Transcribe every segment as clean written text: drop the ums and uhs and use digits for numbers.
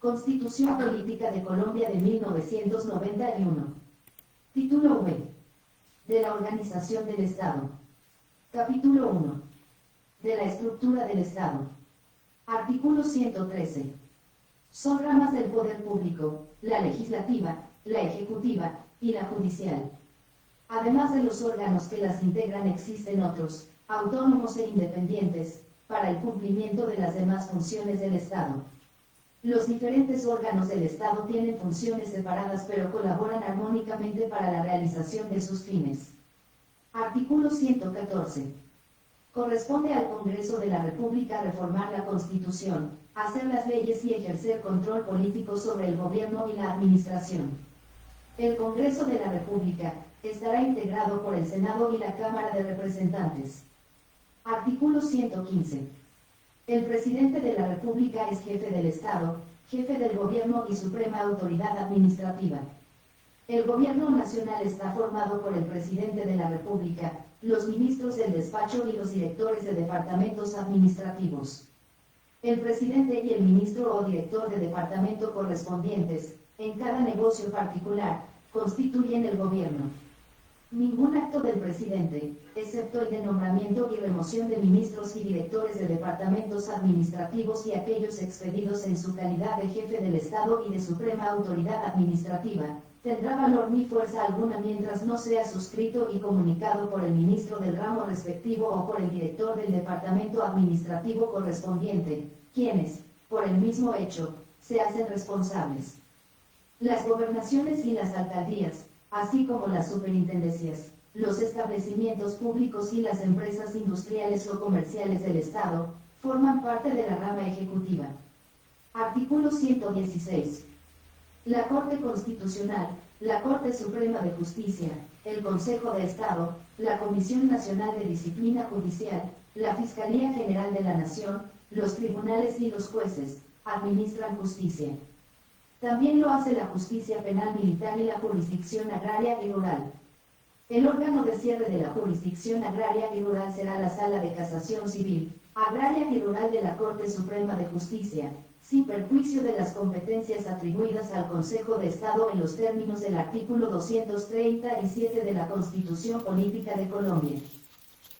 Constitución Política de Colombia de 1991. Título V. De la Organización del Estado. Capítulo 1. De la estructura del Estado. Artículo 113. Son ramas del poder público, la legislativa, la ejecutiva, y la judicial. Además de los órganos que las integran existen otros, autónomos e independientes, para el cumplimiento de las demás funciones del Estado. Los diferentes órganos del Estado tienen funciones separadas pero colaboran armónicamente para la realización de sus fines. Artículo 114. Corresponde al Congreso de la República reformar la Constitución, hacer las leyes y ejercer control político sobre el gobierno y la administración. El Congreso de la República estará integrado por el Senado y la Cámara de Representantes. Artículo 115. El Presidente de la República es jefe del Estado, jefe del Gobierno y suprema autoridad administrativa. El Gobierno Nacional está formado por el Presidente de la República, los ministros del despacho y los directores de departamentos administrativos. El Presidente y el ministro o director de departamento correspondientes, en cada negocio particular, constituyen el Gobierno. Ningún acto del Presidente, excepto el de nombramiento y remoción de ministros y directores de departamentos administrativos y aquellos expedidos en su calidad de jefe del Estado y de suprema autoridad administrativa, tendrá valor ni fuerza alguna mientras no sea suscrito y comunicado por el ministro del ramo respectivo o por el director del departamento administrativo correspondiente, quienes, por el mismo hecho, se hacen responsables. Las gobernaciones y las alcaldías, así como las superintendencias, los establecimientos públicos y las empresas industriales o comerciales del Estado, forman parte de la rama ejecutiva. Artículo 116. La Corte Constitucional, la Corte Suprema de Justicia, el Consejo de Estado, la Comisión Nacional de Disciplina Judicial, la Fiscalía General de la Nación, los tribunales y los jueces, administran justicia. También lo hace la justicia penal militar y la jurisdicción agraria y rural. El órgano de cierre de la jurisdicción agraria y rural será la Sala de Casación Civil, Agraria y Rural de la Corte Suprema de Justicia, sin perjuicio de las competencias atribuidas al Consejo de Estado en los términos del artículo 237 de la Constitución Política de Colombia.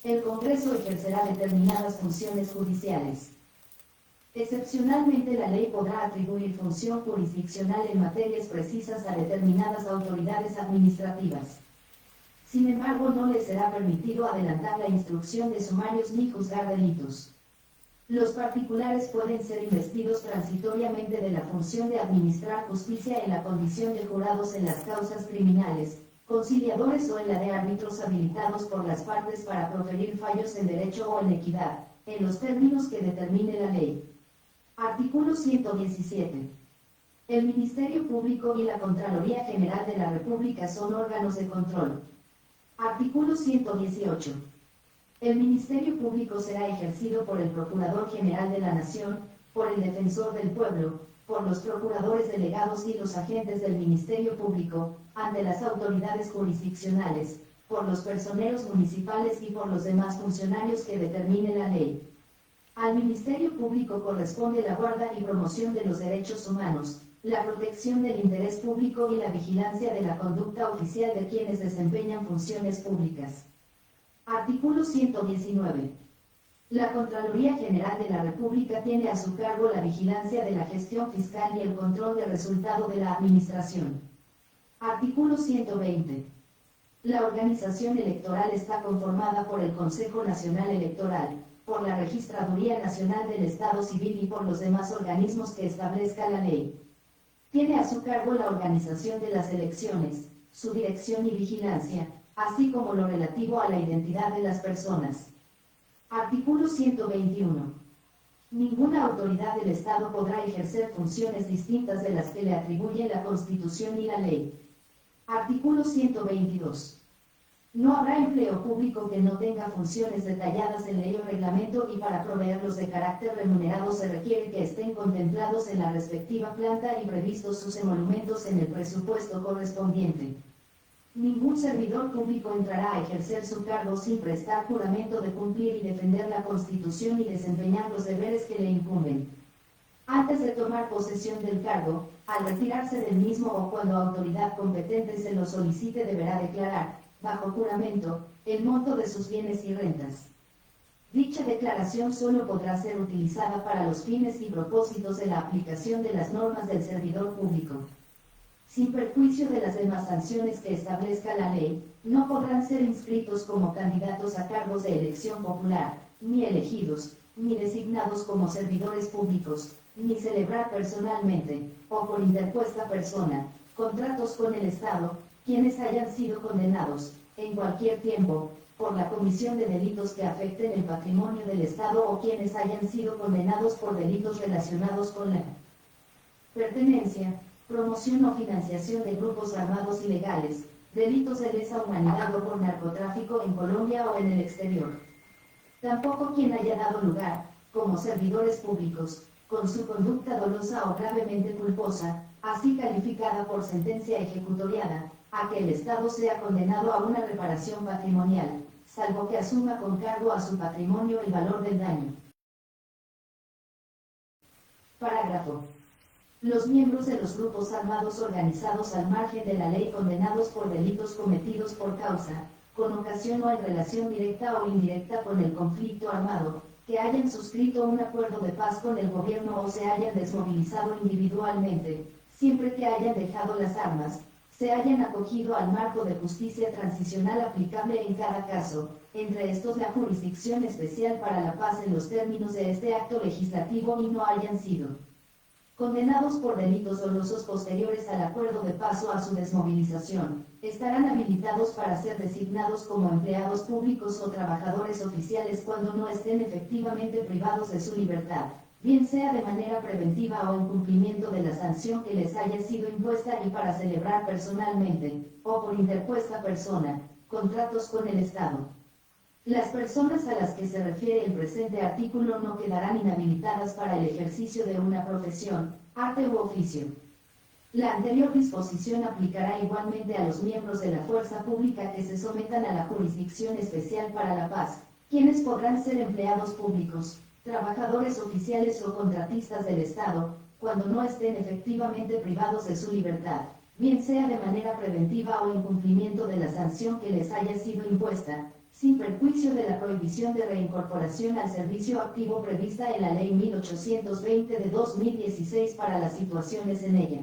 El Congreso ejercerá determinadas funciones judiciales. Excepcionalmente la ley podrá atribuir función jurisdiccional en materias precisas a determinadas autoridades administrativas. Sin embargo, no les será permitido adelantar la instrucción de sumarios ni juzgar delitos. Los particulares pueden ser investidos transitoriamente de la función de administrar justicia en la condición de jurados en las causas criminales, conciliadores o en la de árbitros habilitados por las partes para proferir fallos en derecho o en equidad, en los términos que determine la ley. Artículo 117. El Ministerio Público y la Contraloría General de la República son órganos de control. Artículo 118. El Ministerio Público será ejercido por el Procurador General de la Nación, por el Defensor del Pueblo, por los procuradores delegados y los agentes del Ministerio Público, ante las autoridades jurisdiccionales, por los personeros municipales y por los demás funcionarios que determine la ley. Al Ministerio Público corresponde la guarda y promoción de los derechos humanos, la protección del interés público y la vigilancia de la conducta oficial de quienes desempeñan funciones públicas. Artículo 119. La Contraloría General de la República tiene a su cargo la vigilancia de la gestión fiscal y el control del resultado de la administración. Artículo 120. La organización electoral está conformada por el Consejo Nacional Electoral, por la Registraduría Nacional del Estado Civil y por los demás organismos que establezca la ley. Tiene a su cargo la organización de las elecciones, su dirección y vigilancia, así como lo relativo a la identidad de las personas. Artículo 121. Ninguna autoridad del Estado podrá ejercer funciones distintas de las que le atribuye la Constitución y la ley. Artículo 122. No habrá empleo público que no tenga funciones detalladas en ley o reglamento y para proveerlos de carácter remunerado se requiere que estén contemplados en la respectiva planta y previstos sus emolumentos en el presupuesto correspondiente. Ningún servidor público entrará a ejercer su cargo sin prestar juramento de cumplir y defender la Constitución y desempeñar los deberes que le incumben. antes de tomar posesión del cargo, al retirarse del mismo o cuando autoridad competente se lo solicite deberá declarar, bajo juramento, el monto de sus bienes y rentas. Dicha declaración solo podrá ser utilizada para los fines y propósitos de la aplicación de las normas del servidor público. Sin perjuicio de las demás sanciones que establezca la ley, no podrán ser inscritos como candidatos a cargos de elección popular, ni elegidos, ni designados como servidores públicos, ni celebrar personalmente, o por interpuesta persona, contratos con el Estado, quienes hayan sido condenados, en cualquier tiempo, por la comisión de delitos que afecten el patrimonio del Estado o quienes hayan sido condenados por delitos relacionados con la pertenencia, promoción o financiación de grupos armados ilegales, delitos de lesa humanidad o por narcotráfico en Colombia o en el exterior. Tampoco quien haya dado lugar, como servidores públicos, con su conducta dolosa o gravemente culposa, así calificada por sentencia ejecutoriada, a que el Estado sea condenado a una reparación patrimonial, salvo que asuma con cargo a su patrimonio el valor del daño. Parágrafo. Los miembros de los grupos armados organizados al margen de la ley condenados por delitos cometidos por causa, con ocasión o en relación directa o indirecta con el conflicto armado, que hayan suscrito un acuerdo de paz con el gobierno o se hayan desmovilizado individualmente, siempre que hayan dejado las armas, se hayan acogido al marco de justicia transicional aplicable en cada caso, entre estos la jurisdicción especial para la paz en los términos de este acto legislativo y no hayan sido condenados por delitos dolosos posteriores al acuerdo de paz o a su desmovilización, estarán habilitados para ser designados como empleados públicos o trabajadores oficiales cuando no estén efectivamente privados de su libertad, bien sea de manera preventiva o en cumplimiento de la sanción que les haya sido impuesta y para celebrar personalmente, o por interpuesta persona, contratos con el Estado. Las personas a las que se refiere el presente artículo no quedarán inhabilitadas para el ejercicio de una profesión, arte u oficio. La anterior disposición aplicará igualmente a los miembros de la fuerza pública que se sometan a la Jurisdicción Especial para la Paz, quienes podrán ser empleados públicos, trabajadores oficiales o contratistas del Estado, cuando no estén efectivamente privados de su libertad, bien sea de manera preventiva o en cumplimiento de la sanción que les haya sido impuesta, sin perjuicio de la prohibición de reincorporación al servicio activo prevista en la Ley 1820 de 2016 para las situaciones en ella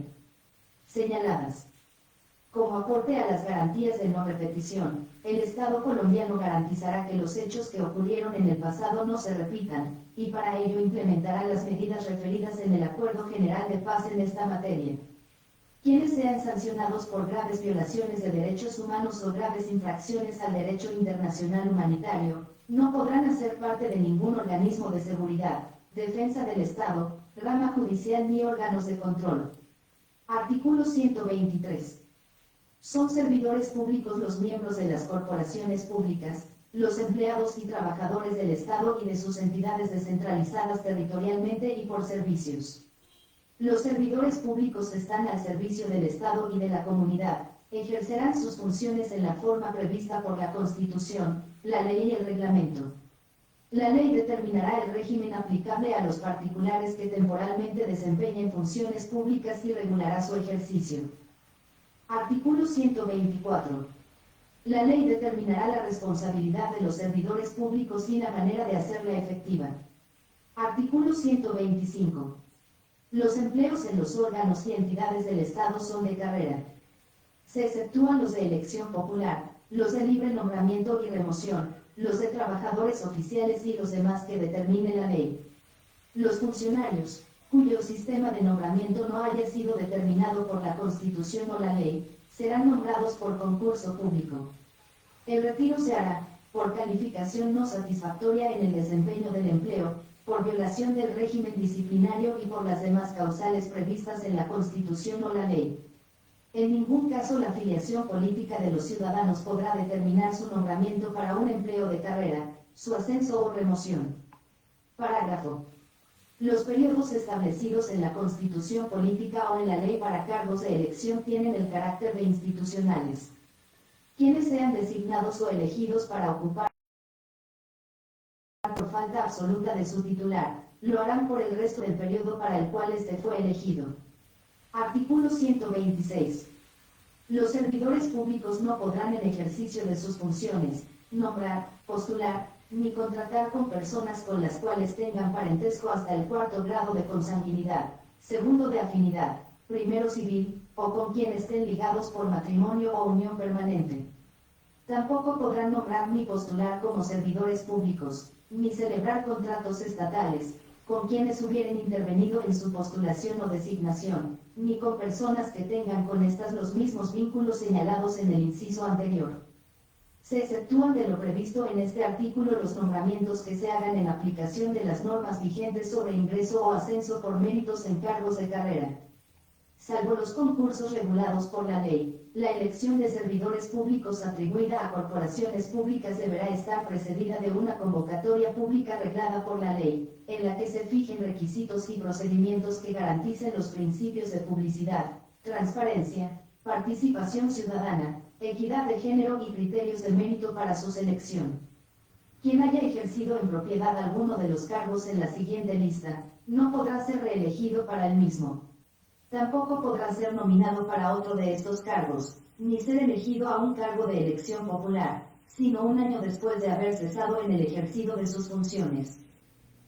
señaladas. Como aporte a las garantías de no repetición, el Estado colombiano garantizará que los hechos que ocurrieron en el pasado no se repitan, y para ello implementará las medidas referidas en el Acuerdo General de Paz en esta materia. Quienes sean sancionados por graves violaciones de derechos humanos o graves infracciones al derecho internacional humanitario, no podrán hacer parte de ningún organismo de seguridad, defensa del Estado, rama judicial ni órganos de control. Artículo 123. Son servidores públicos los miembros de las corporaciones públicas, los empleados y trabajadores del Estado y de sus entidades descentralizadas territorialmente y por servicios. Los servidores públicos están al servicio del Estado y de la comunidad, ejercerán sus funciones en la forma prevista por la Constitución, la ley y el reglamento. La ley determinará el régimen aplicable a los particulares que temporalmente desempeñen funciones públicas y regulará su ejercicio. Artículo 124. La ley determinará la responsabilidad de los servidores públicos y la manera de hacerla efectiva. Artículo 125. Los empleos en los órganos y entidades del Estado son de carrera. Se exceptúan los de elección popular, los de libre nombramiento y remoción, los de trabajadores oficiales y los demás que determine la ley. Los funcionarios, cuyo sistema de nombramiento no haya sido determinado por la Constitución o la ley, serán nombrados por concurso público. El retiro se hará, por calificación no satisfactoria en el desempeño del empleo, por violación del régimen disciplinario y por las demás causales previstas en la Constitución o la ley. En ningún caso la afiliación política de los ciudadanos podrá determinar su nombramiento para un empleo de carrera, su ascenso o remoción. Parágrafo. Los periodos establecidos en la Constitución política o en la ley para cargos de elección tienen el carácter de institucionales. Quienes sean designados o elegidos para ocupar por falta absoluta de su titular, lo harán por el resto del periodo para el cual este fue elegido. Artículo 126. Los servidores públicos no podrán en ejercicio de sus funciones, nombrar, postular, ni contratar con personas con las cuales tengan parentesco hasta el 4º grado de consanguinidad, 2º de afinidad, 1º civil, o con quien estén ligados por matrimonio o unión permanente. Tampoco podrán nombrar ni postular como servidores públicos, ni celebrar contratos estatales, con quienes hubieren intervenido en su postulación o designación, ni con personas que tengan con estas los mismos vínculos señalados en el inciso anterior. Se exceptúan de lo previsto en este artículo los nombramientos que se hagan en aplicación de las normas vigentes sobre ingreso o ascenso por méritos en cargos de carrera. Salvo los concursos regulados por la ley, la elección de servidores públicos atribuida a corporaciones públicas deberá estar precedida de una convocatoria pública reglada por la ley, en la que se fijen requisitos y procedimientos que garanticen los principios de publicidad, transparencia, participación ciudadana, equidad de género y criterios de mérito para su selección. Quien haya ejercido en propiedad alguno de los cargos en la siguiente lista, no podrá ser reelegido para el mismo. Tampoco podrá ser nominado para otro de estos cargos, ni ser elegido a un cargo de elección popular, sino un año después de haber cesado en el ejercicio de sus funciones.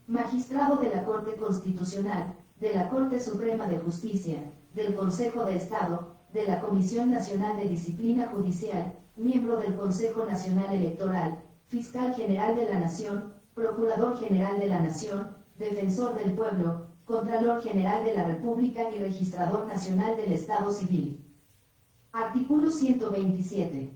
Magistrado de la Corte Constitucional, de la Corte Suprema de Justicia, del Consejo de Estado, de la Comisión Nacional de Disciplina Judicial, miembro del Consejo Nacional Electoral, Fiscal General de la Nación, Procurador General de la Nación, Defensor del Pueblo, Contralor General de la República y Registrador Nacional del Estado Civil. Artículo 127.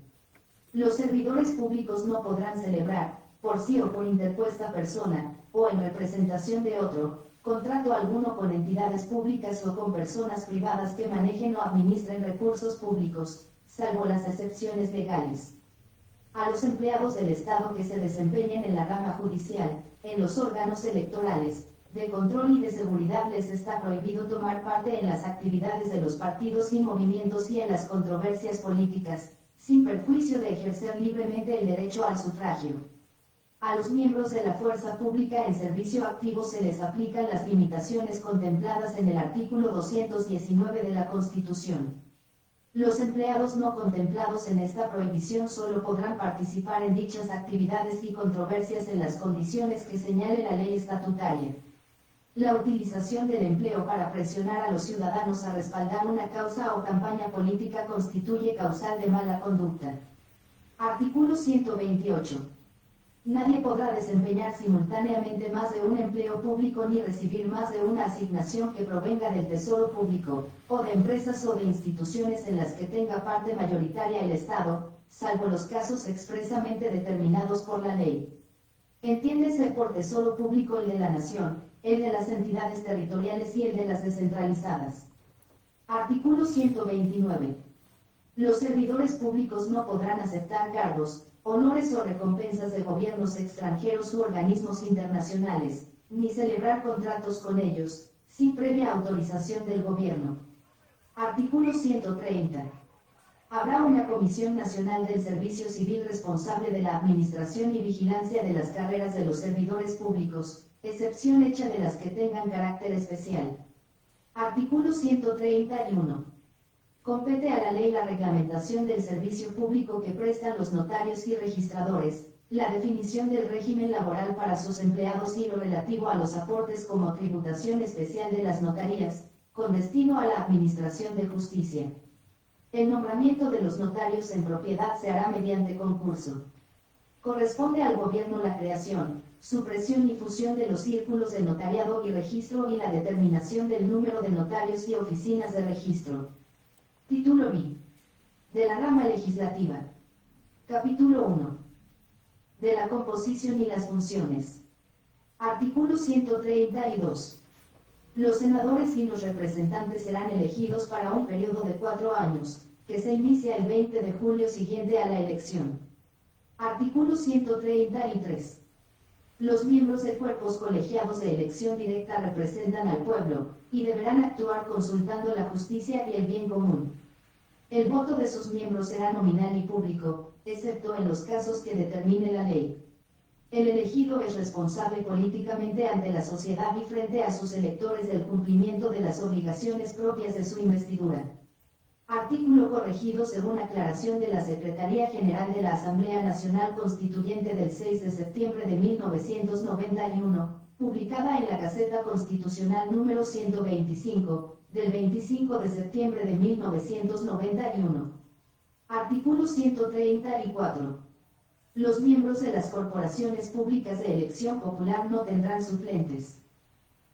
Los servidores públicos no podrán celebrar, por sí o por interpuesta persona, o en representación de otro, contrato alguno con entidades públicas o con personas privadas que manejen o administren recursos públicos, salvo las excepciones legales. A los empleados del Estado que se desempeñen en la rama judicial, en los órganos electorales, de control y de seguridad les está prohibido tomar parte en las actividades de los partidos y movimientos y en las controversias políticas, sin perjuicio de ejercer libremente el derecho al sufragio. A los miembros de la fuerza pública en servicio activo se les aplican las limitaciones contempladas en el artículo 219 de la Constitución. Los empleados no contemplados en esta prohibición solo podrán participar en dichas actividades y controversias en las condiciones que señale la ley estatutaria. La utilización del empleo para presionar a los ciudadanos a respaldar una causa o campaña política constituye causal de mala conducta. Artículo 128. Nadie podrá desempeñar simultáneamente más de un empleo público ni recibir más de una asignación que provenga del Tesoro Público, o de empresas o de instituciones en las que tenga parte mayoritaria el Estado, salvo los casos expresamente determinados por la ley. Entiéndese por Tesoro Público el de la Nación, el de las entidades territoriales y el de las descentralizadas. Artículo 129. Los servidores públicos no podrán aceptar cargos, honores o recompensas de gobiernos extranjeros u organismos internacionales, ni celebrar contratos con ellos, sin previa autorización del gobierno. Artículo 130. Habrá una Comisión Nacional del Servicio Civil responsable de la administración y vigilancia de las carreras de los servidores públicos, excepción hecha de las que tengan carácter especial. Artículo 131. Compete a la ley la reglamentación del servicio público que prestan los notarios y registradores, la definición del régimen laboral para sus empleados y lo relativo a los aportes como tributación especial de las notarías, con destino a la administración de justicia. El nombramiento de los notarios en propiedad se hará mediante concurso. Corresponde al gobierno la creación, supresión y fusión de los círculos de notariado y registro y la determinación del número de notarios y oficinas de registro. Título B. De la rama legislativa. Capítulo 1. De la composición y las funciones. Artículo 132. Los senadores y los representantes serán elegidos para un periodo de 4 años, que se inicia el 20 de julio siguiente a la elección. Artículo 133. Los miembros de cuerpos colegiados de elección directa representan al pueblo, y deberán actuar consultando la justicia y el bien común. El voto de sus miembros será nominal y público, excepto en los casos que determine la ley. El elegido es responsable políticamente ante la sociedad y frente a sus electores del cumplimiento de las obligaciones propias de su investidura. Artículo corregido según aclaración de la Secretaría General de la Asamblea Nacional Constituyente del 6 de septiembre de 1991, publicada en la Gaceta Constitucional número 125, del 25 de septiembre de 1991. Artículo 134. Los miembros de las corporaciones públicas de elección popular no tendrán suplentes.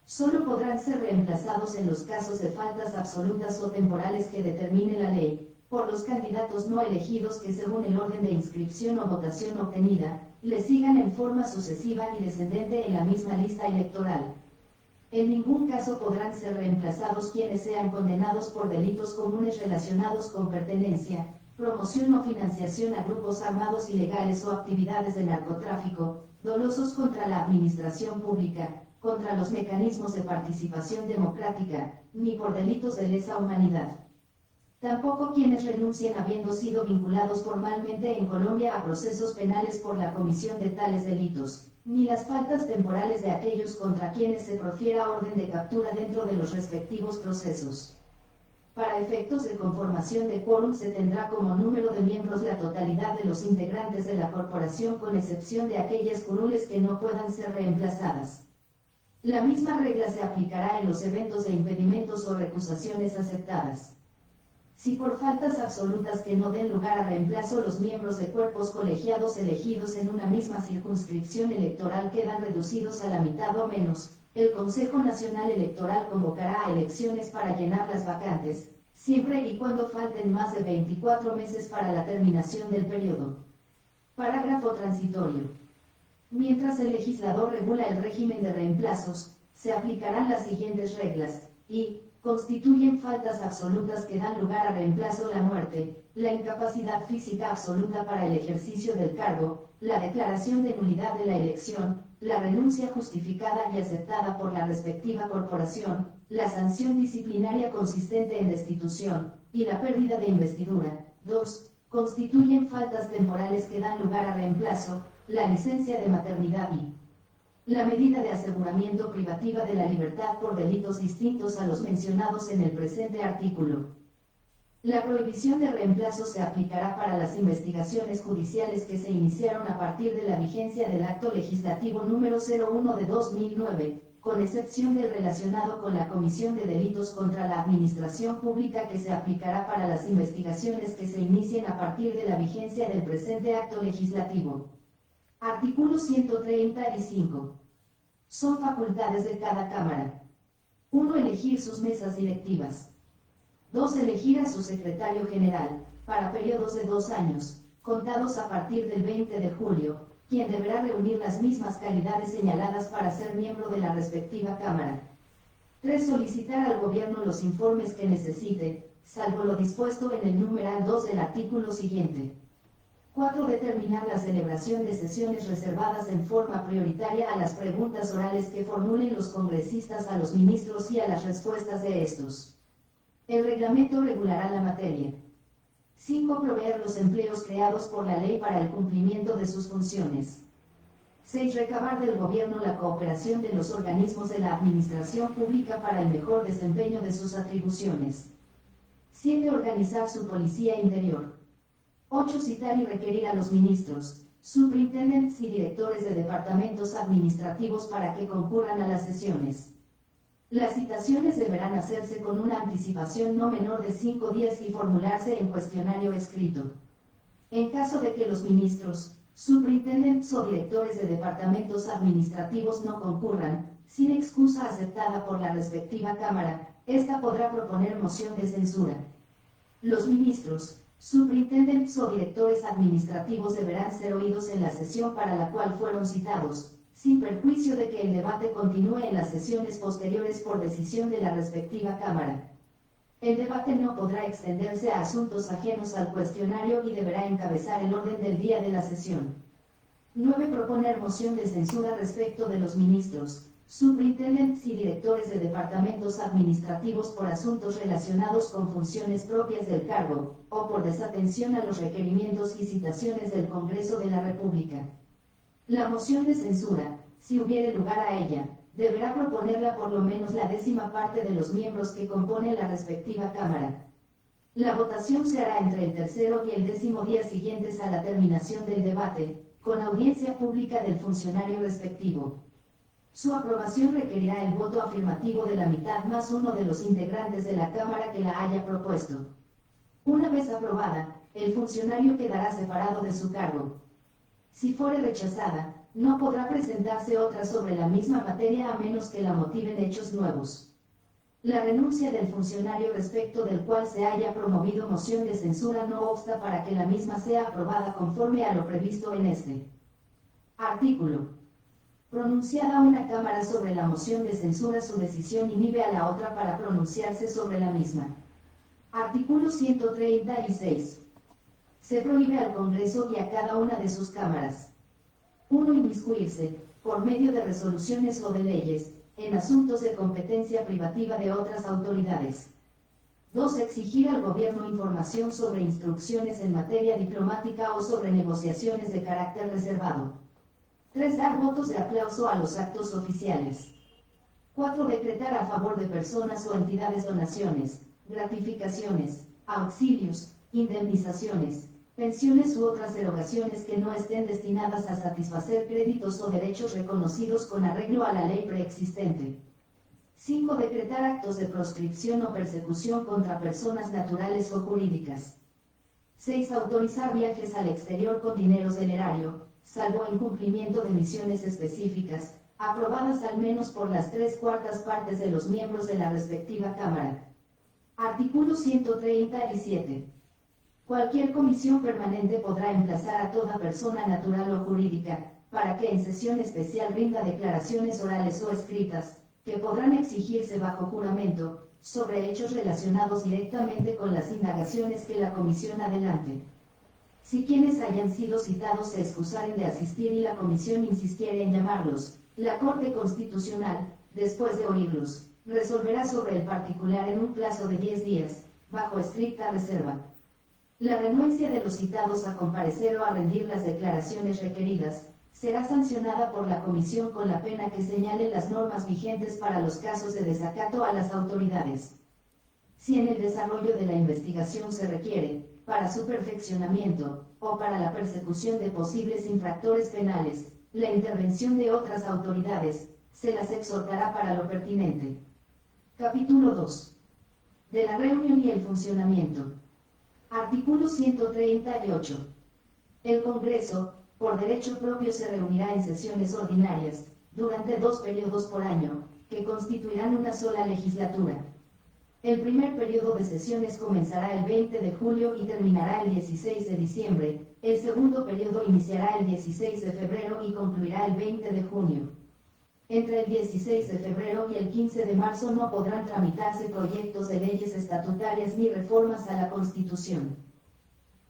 Solo podrán ser reemplazados en los casos de faltas absolutas o temporales que determine la ley, por los candidatos no elegidos que según el orden de inscripción o votación obtenida, le sigan en forma sucesiva y descendente en la misma lista electoral. En ningún caso podrán ser reemplazados quienes sean condenados por delitos comunes relacionados con pertenencia, promoción o financiación a grupos armados ilegales o actividades de narcotráfico, dolosos contra la administración pública, contra los mecanismos de participación democrática, ni por delitos de lesa humanidad. Tampoco quienes renuncien habiendo sido vinculados formalmente en Colombia a procesos penales por la comisión de tales delitos, ni las faltas temporales de aquellos contra quienes se profiera orden de captura dentro de los respectivos procesos. Para efectos de conformación de quórum se tendrá como número de miembros la totalidad de los integrantes de la corporación con excepción de aquellas curules que no puedan ser reemplazadas. La misma regla se aplicará en los eventos de impedimentos o recusaciones aceptadas. Si por faltas absolutas que no den lugar a reemplazo los miembros de cuerpos colegiados elegidos en una misma circunscripción electoral quedan reducidos a la mitad o menos, el Consejo Nacional Electoral convocará a elecciones para llenar las vacantes, siempre y cuando falten más de 24 meses para la terminación del periodo. Parágrafo transitorio. Mientras el legislador regula el régimen de reemplazos, se aplicarán las siguientes reglas, y constituyen faltas absolutas que dan lugar a reemplazo: la muerte, la incapacidad física absoluta para el ejercicio del cargo, la declaración de nulidad de la elección, la renuncia justificada y aceptada por la respectiva corporación, la sanción disciplinaria consistente en destitución, y la pérdida de investidura. 2. Constituyen faltas temporales que dan lugar a reemplazo: la licencia de maternidad y la medida de aseguramiento privativa de la libertad por delitos distintos a los mencionados en el presente artículo. La prohibición de reemplazo se aplicará para las investigaciones judiciales que se iniciaron a partir de la vigencia del Acto Legislativo número 01 de 2009, con excepción del relacionado con la comisión de delitos contra la administración pública, que se aplicará para las investigaciones que se inicien a partir de la vigencia del presente Acto Legislativo. Artículo 135. Son facultades de cada Cámara. 1. Elegir sus mesas directivas. 2. Elegir a su secretario general, para periodos de 2 años, contados a partir del 20 de julio, quien deberá reunir las mismas calidades señaladas para ser miembro de la respectiva Cámara. 3. Solicitar al Gobierno los informes que necesite, salvo lo dispuesto en el numeral 2 del artículo siguiente. 4. Determinar la celebración de sesiones reservadas en forma prioritaria a las preguntas orales que formulen los congresistas a los ministros y a las respuestas de estos. El reglamento regulará la materia. 5. Proveer los empleos creados por la ley para el cumplimiento de sus funciones. 6. Recabar del Gobierno la cooperación de los organismos de la administración pública para el mejor desempeño de sus atribuciones. 7. Organizar su policía interior. 8. Citar y requerir a los ministros, superintendentes y directores de departamentos administrativos para que concurran a las sesiones. Las citaciones deberán hacerse con una anticipación no menor de 5 días y formularse en cuestionario escrito. En caso de que los ministros, superintendentes o directores de departamentos administrativos no concurran, sin excusa aceptada por la respectiva Cámara, ésta podrá proponer moción de censura. Los ministros, superintendentes o directores administrativos deberán ser oídos en la sesión para la cual fueron citados, sin perjuicio de que el debate continúe en las sesiones posteriores por decisión de la respectiva Cámara. El debate no podrá extenderse a asuntos ajenos al cuestionario y deberá encabezar el orden del día de la sesión. 9. Proponer moción de censura respecto de los ministros, superintendentes y directores de departamentos administrativos por asuntos relacionados con funciones propias del cargo, o por desatención a los requerimientos y citaciones del Congreso de la República. La moción de censura, si hubiere lugar a ella, deberá proponerla por lo menos la 10ª parte de los miembros que componen la respectiva Cámara. La votación se hará entre el tercero y el 10º día siguientes a la terminación del debate, con audiencia pública del funcionario respectivo. Su aprobación requerirá el voto afirmativo de la mitad más uno de los integrantes de la Cámara que la haya propuesto. Una vez aprobada, el funcionario quedará separado de su cargo. Si fuere rechazada, no podrá presentarse otra sobre la misma materia a menos que la motiven hechos nuevos. La renuncia del funcionario respecto del cual se haya promovido moción de censura no obsta para que la misma sea aprobada conforme a lo previsto en este artículo. Pronunciada una Cámara sobre la moción de censura, su decisión inhibe a la otra para pronunciarse sobre la misma. Artículo 136. Se prohíbe al Congreso y a cada una de sus cámaras: 1. Inmiscuirse, por medio de resoluciones o de leyes, en asuntos de competencia privativa de otras autoridades. 2. Exigir al gobierno información sobre instrucciones en materia diplomática o sobre negociaciones de carácter reservado. 3. Dar votos de aplauso a los actos oficiales. 4. Decretar a favor de personas o entidades donaciones, gratificaciones, auxilios, indemnizaciones, pensiones u otras erogaciones que no estén destinadas a satisfacer créditos o derechos reconocidos con arreglo a la ley preexistente. 5. Decretar actos de proscripción o persecución contra personas naturales o jurídicas. 6. Autorizar viajes al exterior con dineros del erario, salvo en cumplimiento de misiones específicas, aprobadas al menos por las 3/4 partes de los miembros de la respectiva Cámara. Artículo 137. Cualquier comisión permanente podrá emplazar a toda persona natural o jurídica, para que en sesión especial rinda declaraciones orales o escritas, que podrán exigirse bajo juramento, sobre hechos relacionados directamente con las indagaciones que la comisión adelante. Si quienes hayan sido citados se excusaren de asistir y la comisión insistiere en llamarlos, la Corte Constitucional, después de oírlos, resolverá sobre el particular en un plazo de 10 días, bajo estricta reserva. La renuencia de los citados a comparecer o a rendir las declaraciones requeridas, será sancionada por la comisión con la pena que señalen las normas vigentes para los casos de desacato a las autoridades. Si en el desarrollo de la investigación se requiere, para su perfeccionamiento, o para la persecución de posibles infractores penales, la intervención de otras autoridades, se las exhortará para lo pertinente. Capítulo 2. De la reunión y el funcionamiento. Artículo 138. El Congreso, por derecho propio, se reunirá en sesiones ordinarias, durante 2 periodos por año, que constituirán una sola legislatura. El primer periodo de sesiones comenzará el 20 de julio y terminará el 16 de diciembre, el segundo periodo iniciará el 16 de febrero y concluirá el 20 de junio. Entre el 16 de febrero y el 15 de marzo no podrán tramitarse proyectos de leyes estatutarias ni reformas a la Constitución.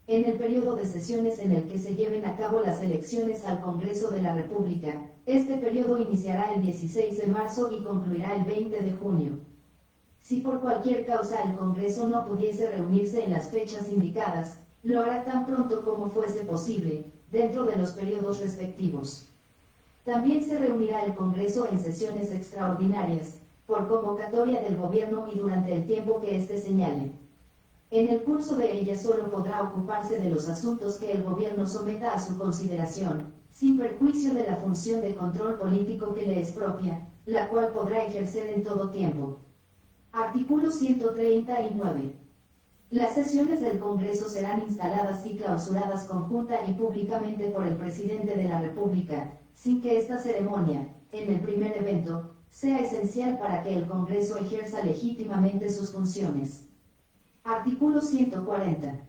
En el periodo de sesiones en el que se lleven a cabo las elecciones al Congreso de la República, este periodo iniciará el 16 de marzo y concluirá el 20 de junio. Si por cualquier causa el Congreso no pudiese reunirse en las fechas indicadas, lo hará tan pronto como fuese posible, dentro de los periodos respectivos. También se reunirá el Congreso en sesiones extraordinarias, por convocatoria del Gobierno y durante el tiempo que éste señale. En el curso de ella solo podrá ocuparse de los asuntos que el Gobierno someta a su consideración, sin perjuicio de la función de control político que le es propia, la cual podrá ejercer en todo tiempo. Artículo 139. Las sesiones del Congreso serán instaladas y clausuradas conjunta y públicamente por el Presidente de la República, sin que esta ceremonia, en el primer evento, sea esencial para que el Congreso ejerza legítimamente sus funciones. Artículo 140.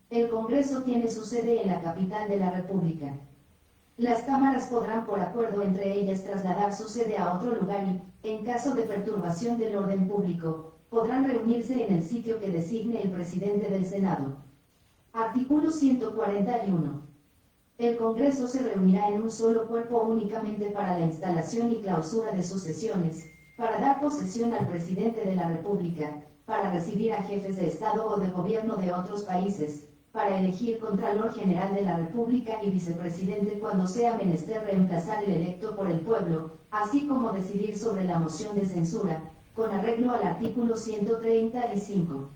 El Congreso tiene su sede en la capital de la República. Las cámaras podrán por acuerdo entre ellas trasladar su sede a otro lugar y, en caso de perturbación del orden público, podrán reunirse en el sitio que designe el presidente del Senado. Artículo 141. El Congreso se reunirá en un solo cuerpo únicamente para la instalación y clausura de sus sesiones, para dar posesión al presidente de la República, para recibir a jefes de Estado o de gobierno de otros países, para elegir Contralor General de la República y Vicepresidente cuando sea menester reemplazar el electo por el pueblo, así como decidir sobre la moción de censura, con arreglo al artículo 135.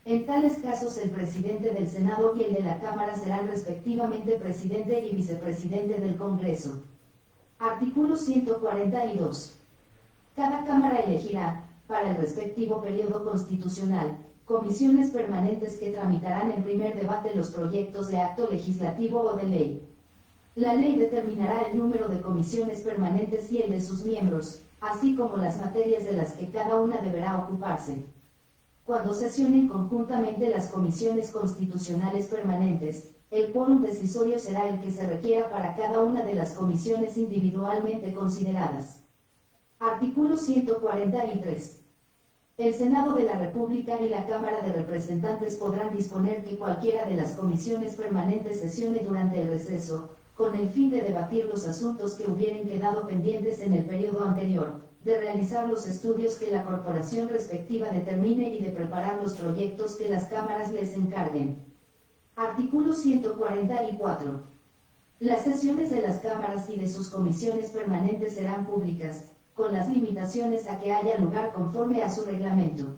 En tales casos el presidente del Senado y el de la Cámara serán respectivamente presidente y vicepresidente del Congreso. Artículo 142. Cada Cámara elegirá, para el respectivo periodo constitucional, comisiones permanentes que tramitarán en primer debate los proyectos de acto legislativo o de ley. La ley determinará el número de comisiones permanentes y el de sus miembros, así como las materias de las que cada una deberá ocuparse. Cuando sesionen conjuntamente las comisiones constitucionales permanentes, el quórum decisorio será el que se requiera para cada una de las comisiones individualmente consideradas. Artículo 143. El Senado de la República y la Cámara de Representantes podrán disponer que cualquiera de las comisiones permanentes sesione durante el receso, con el fin de debatir los asuntos que hubieran quedado pendientes en el periodo anterior, de realizar los estudios que la corporación respectiva determine y de preparar los proyectos que las cámaras les encarguen. Artículo 144. Las sesiones de las cámaras y de sus comisiones permanentes serán públicas, con las limitaciones a que haya lugar conforme a su reglamento.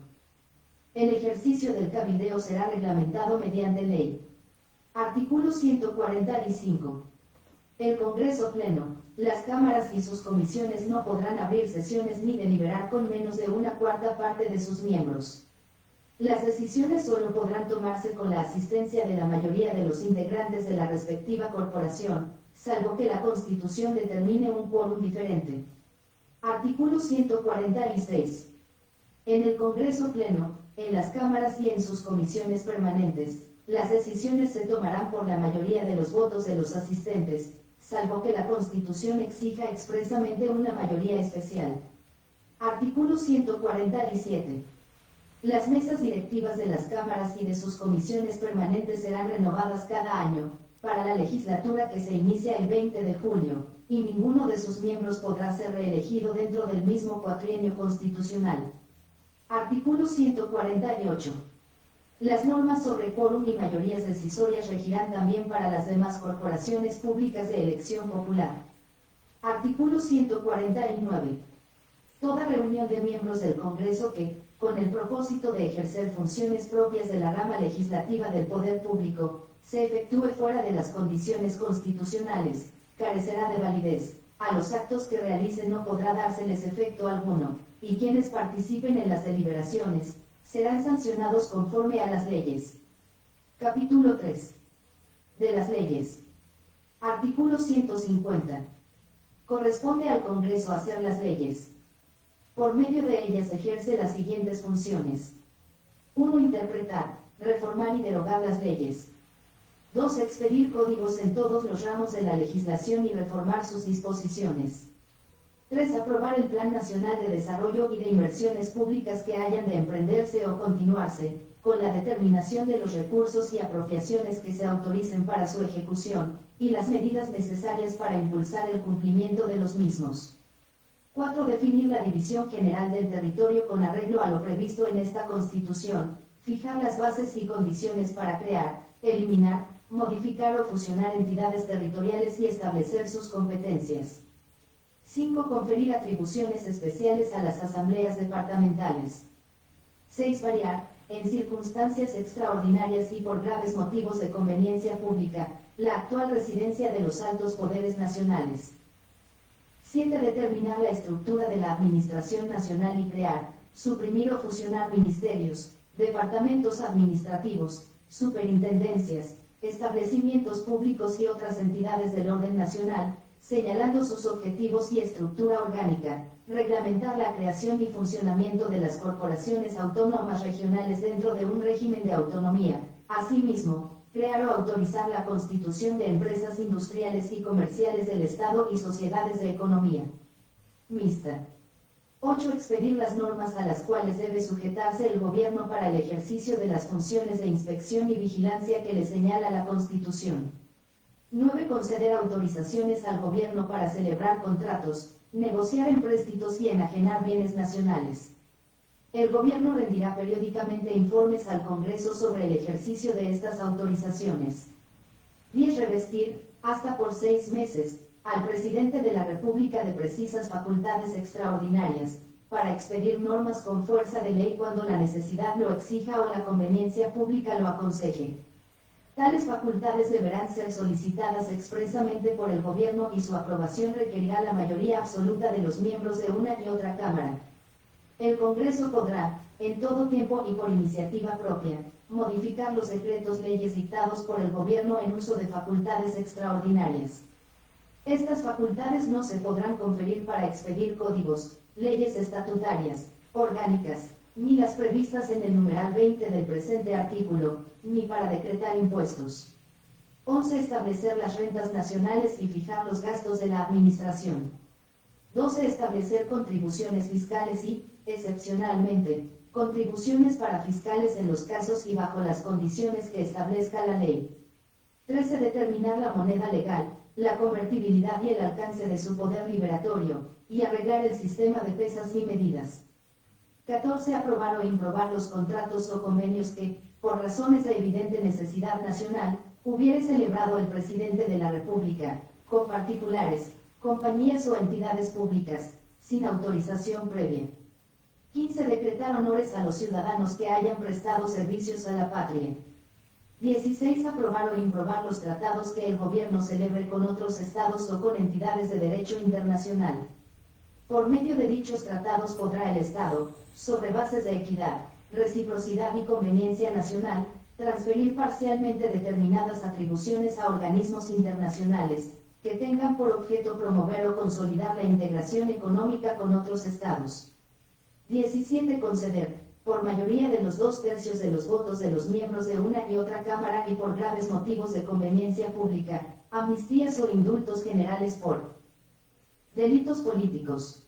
El ejercicio del cabildeo será reglamentado mediante ley. Artículo 145. El Congreso Pleno, las cámaras y sus comisiones no podrán abrir sesiones ni deliberar con menos de una cuarta parte de sus miembros. Las decisiones solo podrán tomarse con la asistencia de la mayoría de los integrantes de la respectiva corporación, salvo que la Constitución determine un quórum diferente. Artículo 146. En el Congreso Pleno, en las cámaras y en sus comisiones permanentes, las decisiones se tomarán por la mayoría de los votos de los asistentes, salvo que la Constitución exija expresamente una mayoría especial. Artículo 147. Las mesas directivas de las cámaras y de sus comisiones permanentes serán renovadas cada año, para la legislatura que se inicia el 20 de julio, y ninguno de sus miembros podrá ser reelegido dentro del mismo cuatrienio constitucional. Artículo 148. Las normas sobre quórum y mayorías decisorias regirán también para las demás corporaciones públicas de elección popular. Artículo 149. Toda reunión de miembros del Congreso que, con el propósito de ejercer funciones propias de la rama legislativa del poder público, se efectúe fuera de las condiciones constitucionales, carecerá de validez. A los actos que realicen no podrá dárseles efecto alguno, y quienes participen en las deliberaciones, serán sancionados conforme a las leyes. Capítulo 3. De las leyes. Artículo 150. Corresponde al Congreso hacer las leyes. Por medio de ellas ejerce las siguientes funciones. 1. Interpretar, reformar y derogar las leyes. 2. Expedir códigos en todos los ramos de la legislación y reformar sus disposiciones. 3. Aprobar el Plan Nacional de Desarrollo y de Inversiones Públicas que hayan de emprenderse o continuarse, con la determinación de los recursos y apropiaciones que se autoricen para su ejecución, y las medidas necesarias para impulsar el cumplimiento de los mismos. 4. Definir la división general del territorio con arreglo a lo previsto en esta Constitución, fijar las bases y condiciones para crear, eliminar, modificar o fusionar entidades territoriales y establecer sus competencias. 5. Conferir atribuciones especiales a las asambleas departamentales. 6. Variar, en circunstancias extraordinarias y por graves motivos de conveniencia pública, la actual residencia de los altos poderes nacionales. 7. Determinar la estructura de la Administración Nacional y crear, suprimir o fusionar ministerios, departamentos administrativos, superintendencias, establecimientos públicos y otras entidades del orden nacional, señalando sus objetivos y estructura orgánica, reglamentar la creación y funcionamiento de las corporaciones autónomas regionales dentro de un régimen de autonomía, asimismo, crear o autorizar la constitución de empresas industriales y comerciales del Estado y sociedades de economía mixta. 8. Expedir las normas a las cuales debe sujetarse el gobierno para el ejercicio de las funciones de inspección y vigilancia que le señala la Constitución. 9. Conceder autorizaciones al gobierno para celebrar contratos, negociar empréstitos y enajenar bienes nacionales. El gobierno rendirá periódicamente informes al Congreso sobre el ejercicio de estas autorizaciones. 10. Revestir, hasta por 6 meses, al presidente de la República de precisas facultades extraordinarias, para expedir normas con fuerza de ley cuando la necesidad lo exija o la conveniencia pública lo aconseje. Tales facultades deberán ser solicitadas expresamente por el gobierno y su aprobación requerirá la mayoría absoluta de los miembros de una y otra Cámara. El Congreso podrá, en todo tiempo y por iniciativa propia, modificar los decretos leyes dictados por el gobierno en uso de facultades extraordinarias. Estas facultades no se podrán conferir para expedir códigos, leyes estatutarias, orgánicas, ni las previstas en el numeral 20 del presente artículo, ni para decretar impuestos. 11. Establecer las rentas nacionales y fijar los gastos de la administración. 12. Establecer contribuciones fiscales y, excepcionalmente, contribuciones para fiscales en los casos y bajo las condiciones que establezca la ley. 13. Determinar la moneda legal, la convertibilidad y el alcance de su poder liberatorio, y arreglar el sistema de pesas y medidas. 14. Aprobar o improbar los contratos o convenios que, por razones de evidente necesidad nacional, hubiere celebrado el presidente de la República, con particulares, compañías o entidades públicas, sin autorización previa. 15. Decretar honores a los ciudadanos que hayan prestado servicios a la patria. 16. Aprobar o improbar los tratados que el gobierno celebre con otros estados o con entidades de derecho internacional. Por medio de dichos tratados podrá el Estado, sobre bases de equidad, reciprocidad y conveniencia nacional, transferir parcialmente determinadas atribuciones a organismos internacionales, que tengan por objeto promover o consolidar la integración económica con otros estados. 17. Conceder, por mayoría de los 2/3 de los votos de los miembros de una y otra Cámara y por graves motivos de conveniencia pública, amnistías o indultos generales por delitos políticos.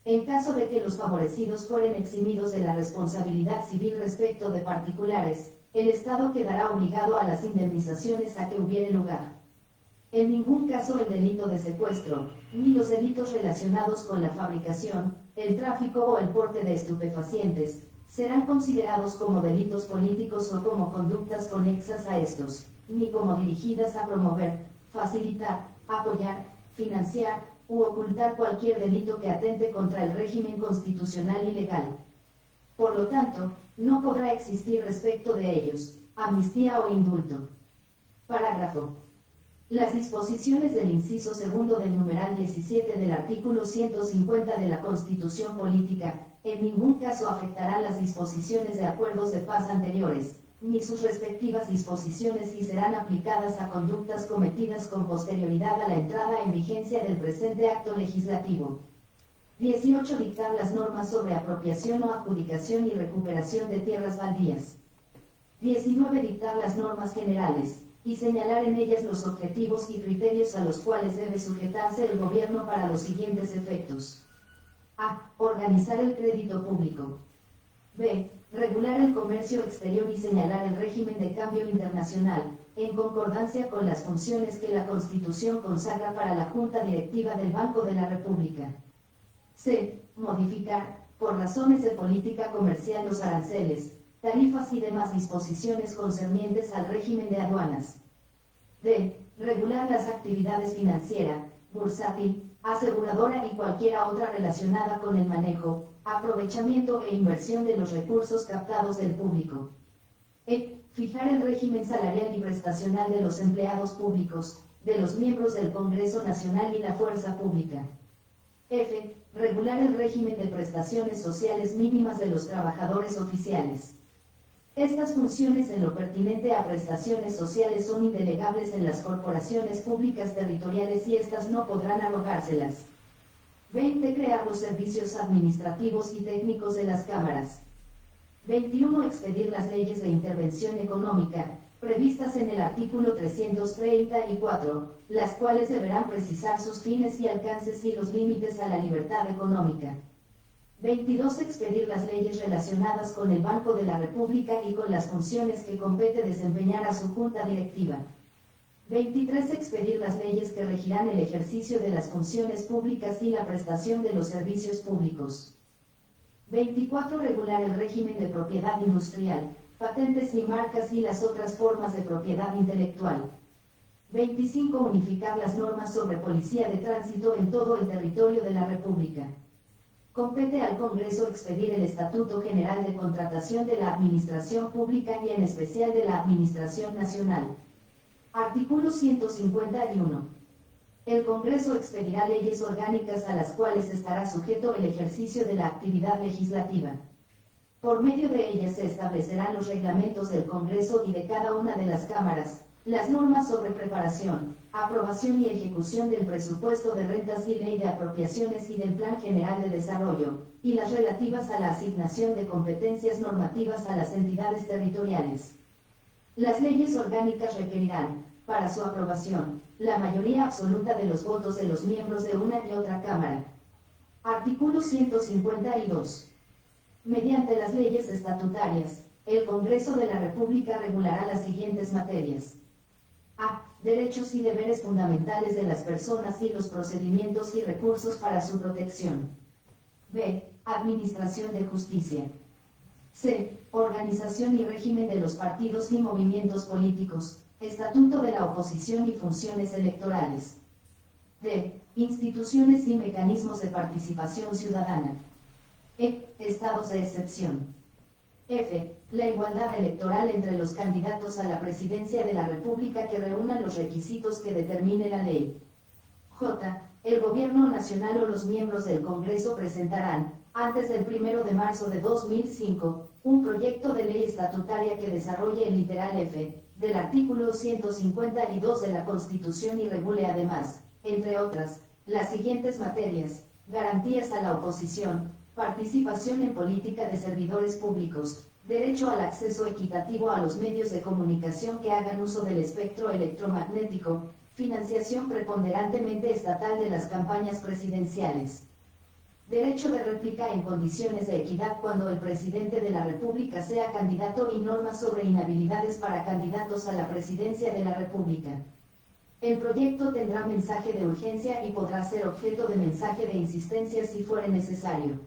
En caso de que los favorecidos fueren eximidos de la responsabilidad civil respecto de particulares, el Estado quedará obligado a las indemnizaciones a que hubiere lugar. En ningún caso el delito de secuestro, ni los delitos relacionados con la fabricación, el tráfico o el porte de estupefacientes, serán considerados como delitos políticos o como conductas conexas a estos, ni como dirigidas a promover, facilitar, apoyar, financiar, u ocultar cualquier delito que atente contra el régimen constitucional y legal. Por lo tanto, no podrá existir respecto de ellos, amnistía o indulto. Parágrafo. Las disposiciones del inciso segundo del numeral 17 del artículo 150 de la Constitución Política, en ningún caso afectarán las disposiciones de acuerdos de paz anteriores, ni sus respectivas disposiciones y serán aplicadas a conductas cometidas con posterioridad a la entrada en vigencia del presente acto legislativo. 18. Dictar las normas sobre apropiación o adjudicación y recuperación de tierras baldías. 19. Dictar las normas generales, y señalar en ellas los objetivos y criterios a los cuales debe sujetarse el gobierno para los siguientes efectos. A. Organizar el crédito público. B. Regular el comercio exterior y señalar el régimen de cambio internacional, en concordancia con las funciones que la Constitución consagra para la Junta Directiva del Banco de la República. C. Modificar, por razones de política comercial, los aranceles, tarifas y demás disposiciones concernientes al régimen de aduanas. D. Regular las actividades financiera, bursátil, aseguradora y cualquiera otra relacionada con el manejo, aprovechamiento e inversión de los recursos captados del público. E. Fijar el régimen salarial y prestacional de los empleados públicos, de los miembros del Congreso Nacional y la Fuerza Pública. F. Regular el régimen de prestaciones sociales mínimas de los trabajadores oficiales. Estas funciones en lo pertinente a prestaciones sociales son indelegables en las corporaciones públicas territoriales y estas no podrán arrogárselas. 20. Crear los servicios administrativos y técnicos de las cámaras. 21. Expedir las leyes de intervención económica, previstas en el artículo 334, las cuales deberán precisar sus fines y alcances y los límites a la libertad económica. 22. Expedir las leyes relacionadas con el Banco de la República y con las funciones que compete desempeñar a su Junta Directiva. 23. Expedir las leyes que regirán el ejercicio de las funciones públicas y la prestación de los servicios públicos. 24. Regular el régimen de propiedad industrial, patentes y marcas y las otras formas de propiedad intelectual. 25. Unificar las normas sobre policía de tránsito en todo el territorio de la República. Compete al Congreso expedir el Estatuto General de Contratación de la Administración Pública y en especial de la Administración Nacional. Artículo 151. El Congreso expedirá leyes orgánicas a las cuales estará sujeto el ejercicio de la actividad legislativa. Por medio de ellas se establecerán los reglamentos del Congreso y de cada una de las cámaras, las normas sobre preparación, aprobación y ejecución del presupuesto de rentas y ley de apropiaciones y del Plan General de Desarrollo, y las relativas a la asignación de competencias normativas a las entidades territoriales. Las leyes orgánicas requerirán, para su aprobación, la mayoría absoluta de los votos de los miembros de una y otra Cámara. Artículo 152. Mediante las leyes estatutarias, el Congreso de la República regulará las siguientes materias. A. Derechos y deberes fundamentales de las personas y los procedimientos y recursos para su protección. B. Administración de justicia. C. Organización y régimen de los partidos y movimientos políticos, Estatuto de la oposición y funciones electorales. D. Instituciones y mecanismos de participación ciudadana. E. Estados de excepción. F. La igualdad electoral entre los candidatos a la presidencia de la República que reúnan los requisitos que determine la ley. J. El Gobierno Nacional o los miembros del Congreso presentarán, antes del 1 de marzo de 2005, un proyecto de ley estatutaria que desarrolle el literal F del artículo 152 de la Constitución y regule además, entre otras, las siguientes materias: garantías a la oposición, participación en política de servidores públicos, derecho al acceso equitativo a los medios de comunicación que hagan uso del espectro electromagnético, financiación preponderantemente estatal de las campañas presidenciales. Derecho de réplica en condiciones de equidad cuando el presidente de la República sea candidato y normas sobre inhabilidades para candidatos a la presidencia de la República. El proyecto tendrá mensaje de urgencia y podrá ser objeto de mensaje de insistencia si fuere necesario.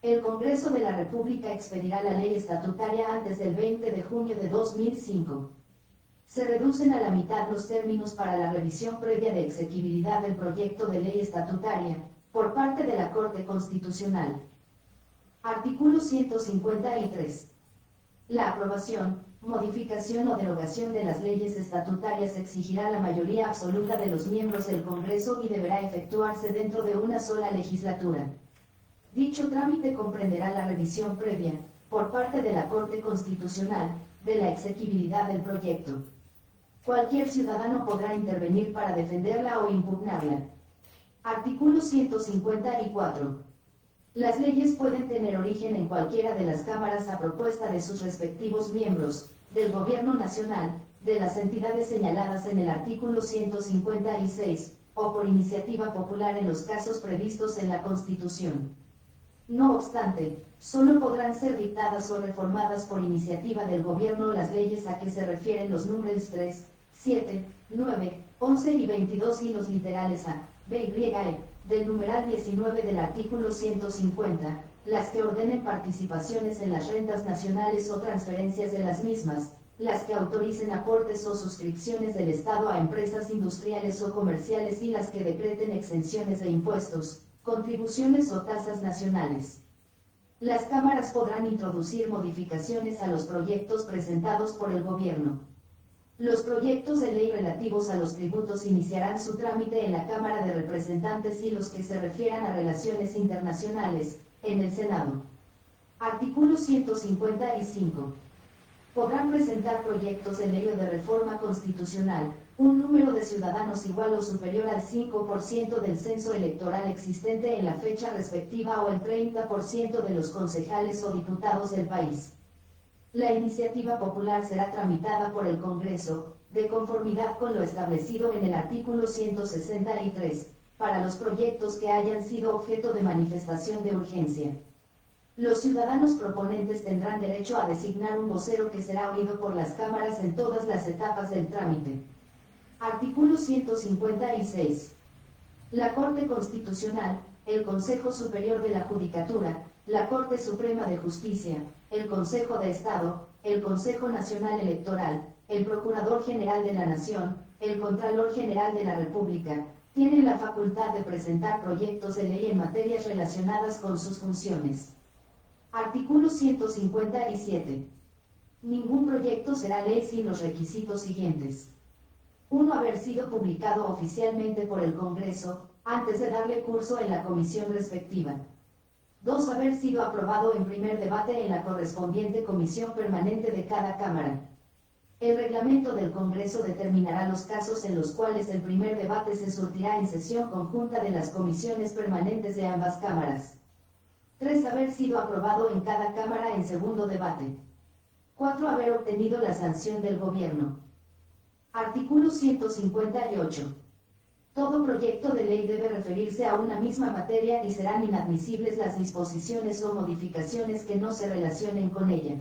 El Congreso de la República expedirá la ley estatutaria antes del 20 de junio de 2005. Se reducen a la mitad los términos para la revisión previa de exequibilidad del proyecto de ley estatutaria, por parte de la Corte Constitucional. Artículo 153. La aprobación, modificación o derogación de las leyes estatutarias exigirá la mayoría absoluta de los miembros del Congreso y deberá efectuarse dentro de una sola legislatura. Dicho trámite comprenderá la revisión previa, por parte de la Corte Constitucional, de la exequibilidad del proyecto. Cualquier ciudadano podrá intervenir para defenderla o impugnarla. Artículo 154. Las leyes pueden tener origen en cualquiera de las cámaras a propuesta de sus respectivos miembros, del Gobierno Nacional, de las entidades señaladas en el artículo 156, o por iniciativa popular en los casos previstos en la Constitución. No obstante, solo podrán ser dictadas o reformadas por iniciativa del Gobierno las leyes a que se refieren los números 3, 7, 9, 11 y 22 y los literales A, B y E, del numeral 19 del artículo 150, las que ordenen participaciones en las rentas nacionales o transferencias de las mismas, las que autoricen aportes o suscripciones del Estado a empresas industriales o comerciales y las que decreten exenciones de impuestos, contribuciones o tasas nacionales. Las cámaras podrán introducir modificaciones a los proyectos presentados por el Gobierno. Los proyectos de ley relativos a los tributos iniciarán su trámite en la Cámara de Representantes y los que se refieran a relaciones internacionales, en el Senado. Artículo 155. Podrán presentar proyectos de ley o de reforma constitucional, un número de ciudadanos igual o superior al 5% del censo electoral existente en la fecha respectiva o el 30% de los concejales o diputados del país. La iniciativa popular será tramitada por el Congreso, de conformidad con lo establecido en el artículo 163, para los proyectos que hayan sido objeto de manifestación de urgencia. Los ciudadanos proponentes tendrán derecho a designar un vocero que será oído por las cámaras en todas las etapas del trámite. Artículo 156. La Corte Constitucional, el Consejo Superior de la Judicatura, la Corte Suprema de Justicia, el Consejo de Estado, el Consejo Nacional Electoral, el Procurador General de la Nación, el Contralor General de la República, tienen la facultad de presentar proyectos de ley en materias relacionadas con sus funciones. Artículo 157. Ningún proyecto será ley sin los requisitos siguientes. 1. Haber sido publicado oficialmente por el Congreso, antes de darle curso en la comisión respectiva. 2. Haber sido aprobado en primer debate en la correspondiente comisión permanente de cada Cámara. El reglamento del Congreso determinará los casos en los cuales el primer debate se surtirá en sesión conjunta de las comisiones permanentes de ambas cámaras. 3. Haber sido aprobado en cada Cámara en segundo debate. 4. Haber obtenido la sanción del Gobierno. Artículo 158. Todo proyecto de ley debe referirse a una misma materia y serán inadmisibles las disposiciones o modificaciones que no se relacionen con ella.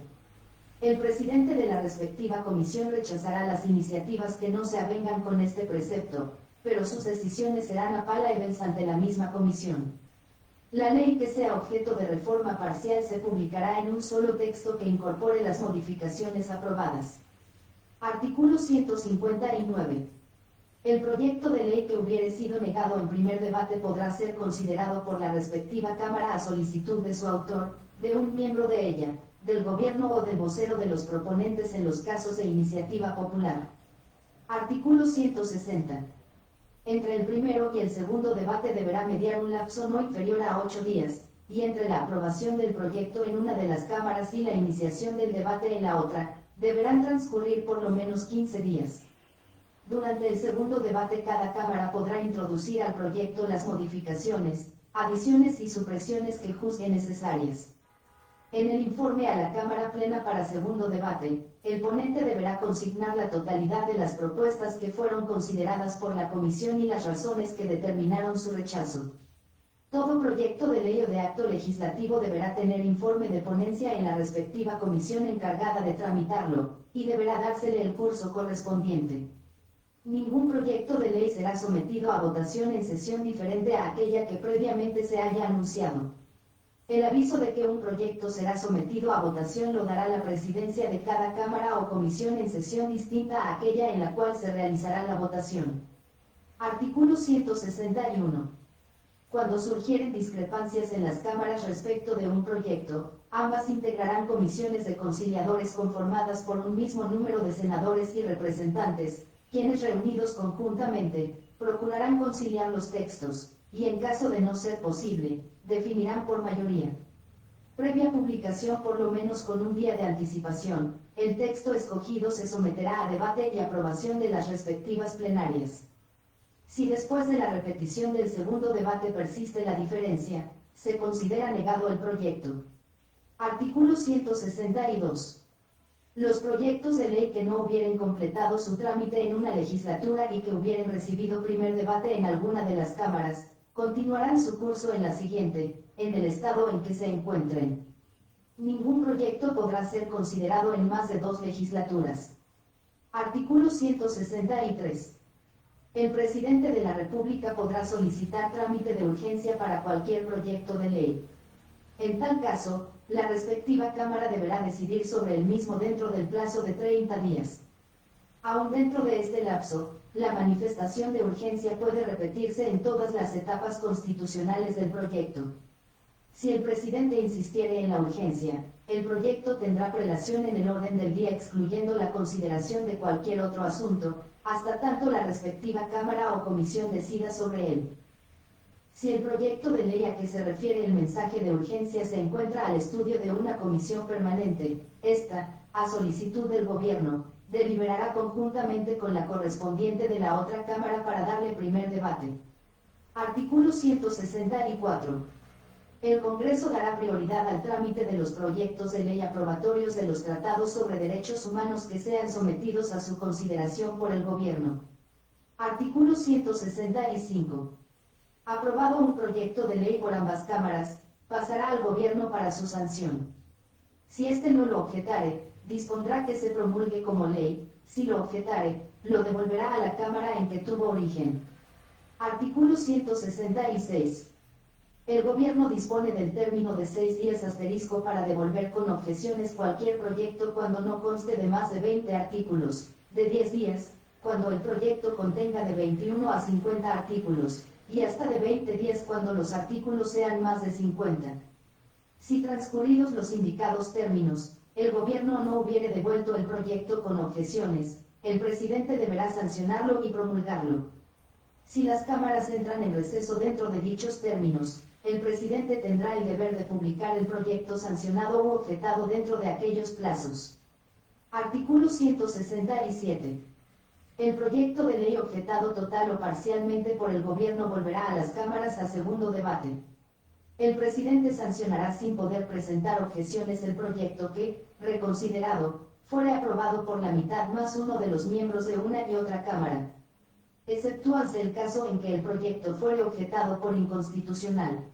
El presidente de la respectiva comisión rechazará las iniciativas que no se avengan con este precepto, pero sus decisiones serán a pala y vez ante la misma comisión. La ley que sea objeto de reforma parcial se publicará en un solo texto que incorpore las modificaciones aprobadas. Artículo 159. El proyecto de ley que hubiere sido negado en primer debate podrá ser considerado por la respectiva Cámara a solicitud de su autor, de un miembro de ella, del Gobierno o del vocero de los proponentes en los casos de iniciativa popular. Artículo 160. Entre el primero y el segundo debate deberá mediar un lapso no inferior a 8 días, y entre la aprobación del proyecto en una de las cámaras y la iniciación del debate en la otra, deberán transcurrir por lo menos 15 días. Durante el segundo debate cada Cámara podrá introducir al proyecto las modificaciones, adiciones y supresiones que juzgue necesarias. En el informe a la Cámara Plena para segundo debate, el ponente deberá consignar la totalidad de las propuestas que fueron consideradas por la Comisión y las razones que determinaron su rechazo. Todo proyecto de ley o de acto legislativo deberá tener informe de ponencia en la respectiva comisión encargada de tramitarlo, y deberá dársele el curso correspondiente. Ningún proyecto de ley será sometido a votación en sesión diferente a aquella que previamente se haya anunciado. El aviso de que un proyecto será sometido a votación lo dará la presidencia de cada Cámara o comisión en sesión distinta a aquella en la cual se realizará la votación. Artículo 161. Cuando surgieren discrepancias en las cámaras respecto de un proyecto, ambas integrarán comisiones de conciliadores conformadas por un mismo número de senadores y representantes, quienes reunidos conjuntamente, procurarán conciliar los textos, y en caso de no ser posible, definirán por mayoría. Previa publicación por lo menos con un día de anticipación, el texto escogido se someterá a debate y aprobación de las respectivas plenarias. Si después de la repetición del segundo debate persiste la diferencia, se considera negado el proyecto. Artículo 162. Los proyectos de ley que no hubieren completado su trámite en una legislatura y que hubieren recibido primer debate en alguna de las cámaras, continuarán su curso en la siguiente, en el estado en que se encuentren. Ningún proyecto podrá ser considerado en más de 2 legislaturas. Artículo 163. El presidente de la República podrá solicitar trámite de urgencia para cualquier proyecto de ley. En tal caso, la respectiva Cámara deberá decidir sobre el mismo dentro del plazo de 30 días. Aún dentro de este lapso, la manifestación de urgencia puede repetirse en todas las etapas constitucionales del proyecto. Si el presidente insistiere en la urgencia, el proyecto tendrá prelación en el orden del día excluyendo la consideración de cualquier otro asunto, hasta tanto la respectiva Cámara o Comisión decida sobre él. Si el proyecto de ley a que se refiere el mensaje de urgencia se encuentra al estudio de una comisión permanente, esta, a solicitud del Gobierno, deliberará conjuntamente con la correspondiente de la otra Cámara para darle primer debate. Artículo 164. El Congreso dará prioridad al trámite de los proyectos de ley aprobatorios de los tratados sobre derechos humanos que sean sometidos a su consideración por el Gobierno. Artículo 165. Aprobado un proyecto de ley por ambas cámaras, pasará al Gobierno para su sanción. Si éste no lo objetare, dispondrá que se promulgue como ley; si lo objetare, lo devolverá a la Cámara en que tuvo origen. Artículo 166. El gobierno dispone del término de 6 días asterisco para devolver con objeciones cualquier proyecto cuando no conste de más de 20 artículos, de 10 días, cuando el proyecto contenga de 21 a 50 artículos, y hasta de 20 días cuando los artículos sean más de 50. Si transcurridos los indicados términos, el gobierno no hubiere devuelto el proyecto con objeciones, el presidente deberá sancionarlo y promulgarlo. Si las cámaras entran en receso dentro de dichos términos, el presidente tendrá el deber de publicar el proyecto sancionado u objetado dentro de aquellos plazos. Artículo 167. El proyecto de ley objetado total o parcialmente por el gobierno volverá a las cámaras a segundo debate. El presidente sancionará sin poder presentar objeciones el proyecto que, reconsiderado, fuere aprobado por la mitad más uno de los miembros de una y otra cámara, exceptúase el caso en que el proyecto fuere objetado por inconstitucional.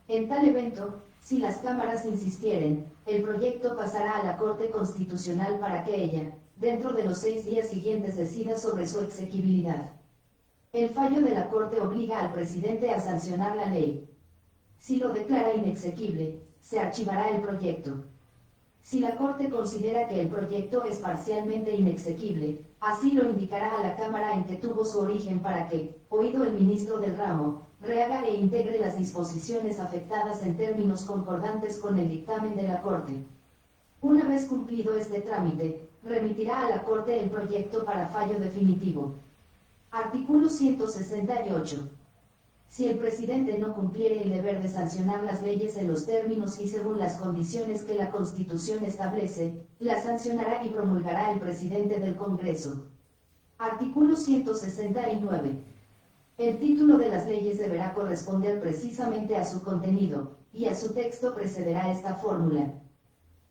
En tal evento, si las cámaras insistieren, el proyecto pasará a la Corte Constitucional para que ella, dentro de los 6 días siguientes, decida sobre su exequibilidad. El fallo de la Corte obliga al presidente a sancionar la ley. Si lo declara inexequible, se archivará el proyecto. Si la Corte considera que el proyecto es parcialmente inexequible, así lo indicará a la Cámara en que tuvo su origen para que, oído el ministro del ramo, rehaga e integre las disposiciones afectadas en términos concordantes con el dictamen de la Corte. Una vez cumplido este trámite, remitirá a la Corte el proyecto para fallo definitivo. Artículo 168. Si el presidente no cumpliere el deber de sancionar las leyes en los términos y según las condiciones que la Constitución establece, las sancionará y promulgará el presidente del Congreso. Artículo 169. El título de las leyes deberá corresponder precisamente a su contenido, y a su texto precederá esta fórmula.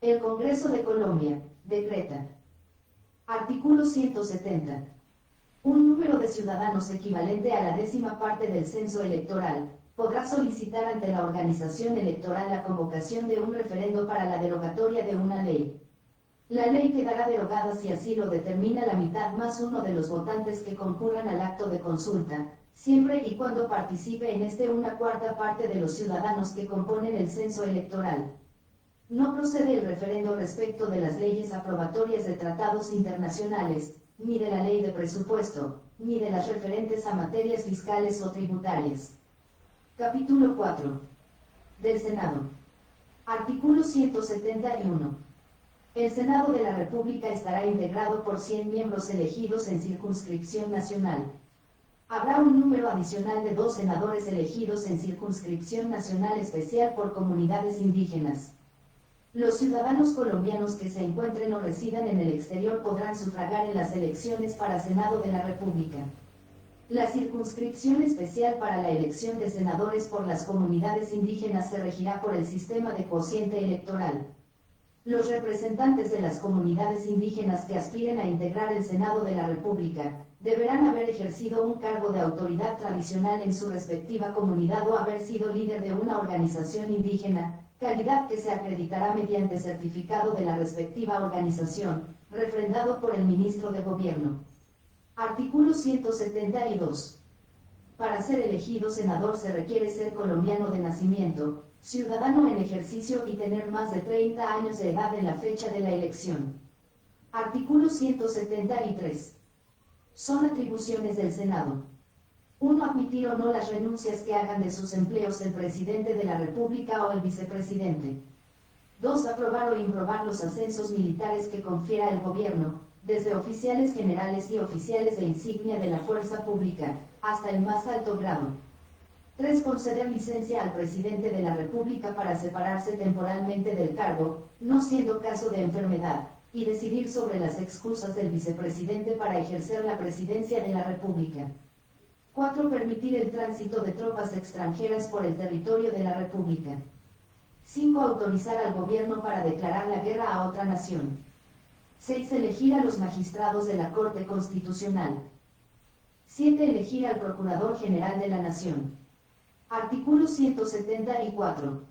El Congreso de Colombia, decreta. Artículo 170. Un número de ciudadanos equivalente a la 10ª parte del censo electoral, podrá solicitar ante la organización electoral la convocación de un referendo para la derogatoria de una ley. La ley quedará derogada si así lo determina la mitad más uno de los votantes que concurran al acto de consulta, siempre y cuando participe en este una cuarta parte de los ciudadanos que componen el censo electoral. No procede el referendo respecto de las leyes aprobatorias de tratados internacionales, ni de la ley de presupuesto, ni de las referentes a materias fiscales o tributarias. Capítulo 4. Del Senado. Artículo 171. El Senado de la República estará integrado por 100 miembros elegidos en circunscripción nacional. Habrá un número adicional de 2 senadores elegidos en circunscripción nacional especial por comunidades indígenas. Los ciudadanos colombianos que se encuentren o residan en el exterior podrán sufragar en las elecciones para Senado de la República. La circunscripción especial para la elección de senadores por las comunidades indígenas se regirá por el sistema de cociente electoral. Los representantes de las comunidades indígenas que aspiren a integrar el Senado de la República, deberán haber ejercido un cargo de autoridad tradicional en su respectiva comunidad o haber sido líder de una organización indígena, calidad que se acreditará mediante certificado de la respectiva organización, refrendado por el ministro de Gobierno. Artículo 172. Para ser elegido senador se requiere ser colombiano de nacimiento, ciudadano en ejercicio y tener más de 30 años de edad en la fecha de la elección. Artículo 173. Son atribuciones del Senado. 1. Admitir o no las renuncias que hagan de sus empleos el presidente de la República o el vicepresidente. 2. Aprobar o improbar los ascensos militares que confiera el gobierno, desde oficiales generales y oficiales de insignia de la fuerza pública, hasta el más alto grado. 3. Conceder licencia al presidente de la República para separarse temporalmente del cargo, no siendo caso de enfermedad, y decidir sobre las excusas del vicepresidente para ejercer la presidencia de la República. 4. Permitir el tránsito de tropas extranjeras por el territorio de la República. 5. Autorizar al gobierno para declarar la guerra a otra nación. 6. Elegir a los magistrados de la Corte Constitucional. 7. Elegir al Procurador General de la Nación. Artículo 174.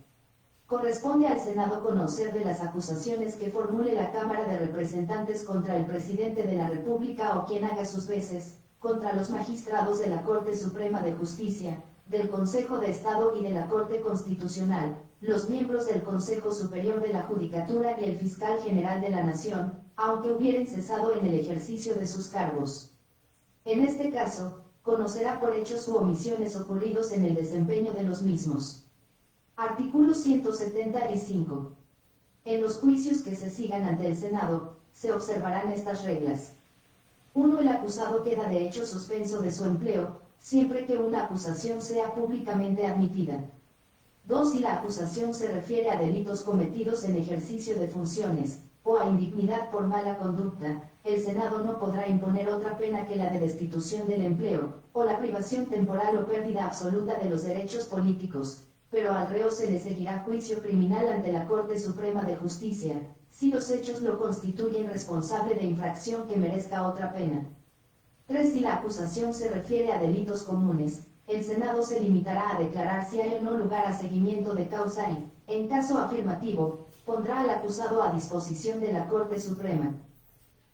Corresponde al Senado conocer de las acusaciones que formule la Cámara de Representantes contra el presidente de la República o quien haga sus veces, contra los magistrados de la Corte Suprema de Justicia, del Consejo de Estado y de la Corte Constitucional, los miembros del Consejo Superior de la Judicatura y el Fiscal General de la Nación, aunque hubieren cesado en el ejercicio de sus cargos. En este caso, conocerá por hechos u omisiones ocurridos en el desempeño de los mismos. Artículo 175. En los juicios que se sigan ante el Senado, se observarán estas reglas. 1. El acusado queda de hecho suspenso de su empleo, siempre que una acusación sea públicamente admitida. 2. Si la acusación se refiere a delitos cometidos en ejercicio de funciones, o a indignidad por mala conducta, el Senado no podrá imponer otra pena que la de destitución del empleo, o la privación temporal o pérdida absoluta de los derechos políticos, pero al reo se le seguirá juicio criminal ante la Corte Suprema de Justicia, si los hechos lo constituyen responsable de infracción que merezca otra pena. 3. Si la acusación se refiere a delitos comunes, el Senado se limitará a declarar si hay o no lugar a seguimiento de causa y, en caso afirmativo, pondrá al acusado a disposición de la Corte Suprema.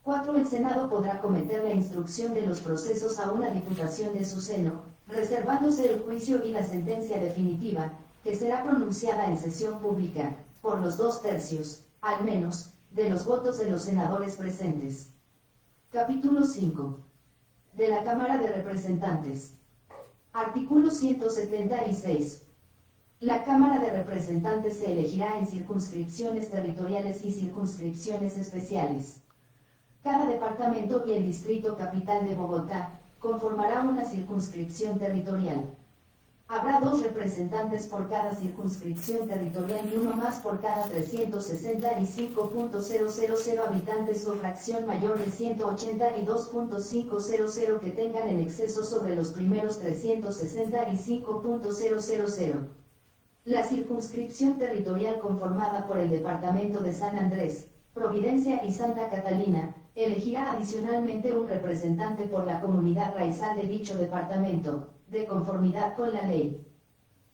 4. El Senado podrá cometer la instrucción de los procesos a una diputación de su seno, reservándose el juicio y la sentencia definitiva, que será pronunciada en sesión pública, por los 2/3, al menos, de los votos de los senadores presentes. Capítulo 5. De la Cámara de Representantes. Artículo 176. La Cámara de Representantes se elegirá en circunscripciones territoriales y circunscripciones especiales. Cada departamento y el Distrito Capital de Bogotá conformará una circunscripción territorial. Habrá 2 representantes por cada circunscripción territorial y uno más por cada 365.000 habitantes o fracción mayor de 182.500 que tengan en exceso sobre los primeros 365.000. La circunscripción territorial conformada por el Departamento de San Andrés, Providencia y Santa Catalina, elegirá adicionalmente un representante por la comunidad raizal de dicho departamento, de conformidad con la ley.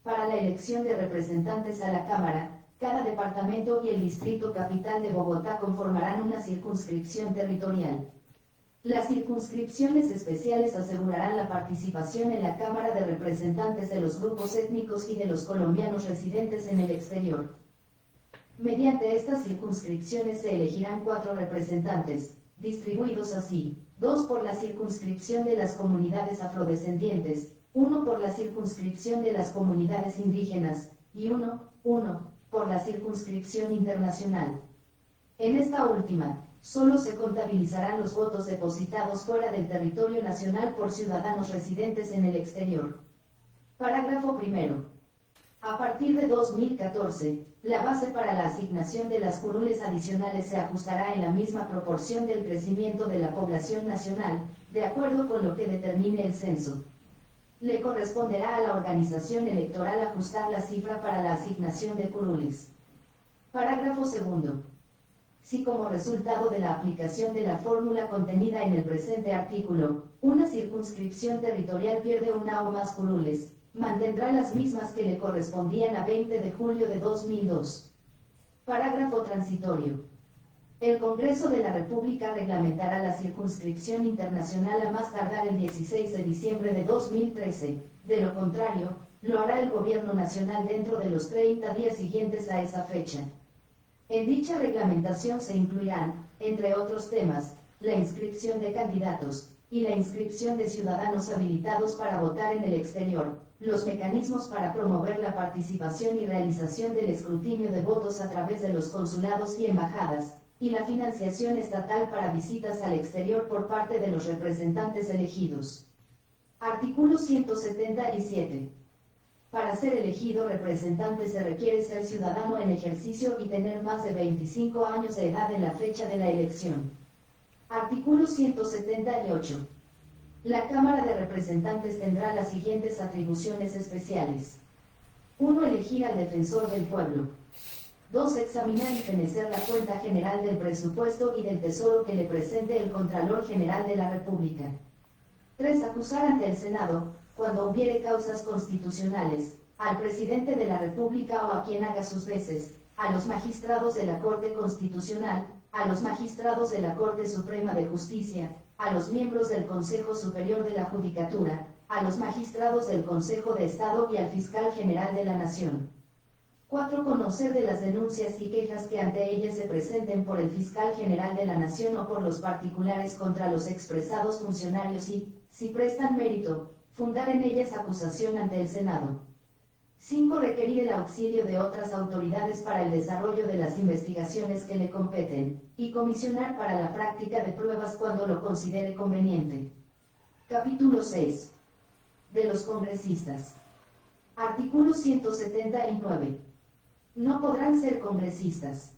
Para la elección de representantes a la Cámara, cada departamento y el Distrito Capital de Bogotá conformarán una circunscripción territorial. Las circunscripciones especiales asegurarán la participación en la Cámara de Representantes de los grupos étnicos y de los colombianos residentes en el exterior. Mediante estas circunscripciones se elegirán 4 representantes, distribuidos así: 2 por la circunscripción de las comunidades afrodescendientes, 1 por la circunscripción de las comunidades indígenas, y 1 por la circunscripción internacional. En esta última, solo se contabilizarán los votos depositados fuera del territorio nacional por ciudadanos residentes en el exterior. Parágrafo primero. A partir de 2014, la base para la asignación de las curules adicionales se ajustará en la misma proporción del crecimiento de la población nacional, de acuerdo con lo que determine el censo. Le corresponderá a la organización electoral ajustar la cifra para la asignación de curules. Parágrafo segundo. Si como resultado de la aplicación de la fórmula contenida en el presente artículo, una circunscripción territorial pierde una o más curules, mantendrá las mismas que le correspondían a 20 de julio de 2002. Parágrafo transitorio. El Congreso de la República reglamentará la circunscripción internacional a más tardar el 16 de diciembre de 2013, de lo contrario, lo hará el Gobierno Nacional dentro de los 30 días siguientes a esa fecha. En dicha reglamentación se incluirán, entre otros temas, la inscripción de candidatos, y la inscripción de ciudadanos habilitados para votar en el exterior, los mecanismos para promover la participación y realización del escrutinio de votos a través de los consulados y embajadas, y la financiación estatal para visitas al exterior por parte de los representantes elegidos. Artículo 177. Para ser elegido representante se requiere ser ciudadano en ejercicio y tener más de 25 años de edad en la fecha de la elección. Artículo 178. La Cámara de Representantes tendrá las siguientes atribuciones especiales. 1. Elegir al defensor del pueblo. 2. Examinar y fenecer la cuenta general del presupuesto y del tesoro que le presente el Contralor General de la República. 3. Acusar ante el Senado, cuando hubiere causas constitucionales, al Presidente de la República o a quien haga sus veces, a los magistrados de la Corte Constitucional, a los magistrados de la Corte Suprema de Justicia, a los miembros del Consejo Superior de la Judicatura, a los magistrados del Consejo de Estado y al Fiscal General de la Nación. 4. Conocer de las denuncias y quejas que ante ellas se presenten por el Fiscal General de la Nación o por los particulares contra los expresados funcionarios y, si prestan mérito, fundar en ellas acusación ante el Senado. 5. Requerir el auxilio de otras autoridades para el desarrollo de las investigaciones que le competen, y comisionar para la práctica de pruebas cuando lo considere conveniente. Capítulo 6. De los congresistas. Artículo 179. No podrán ser congresistas.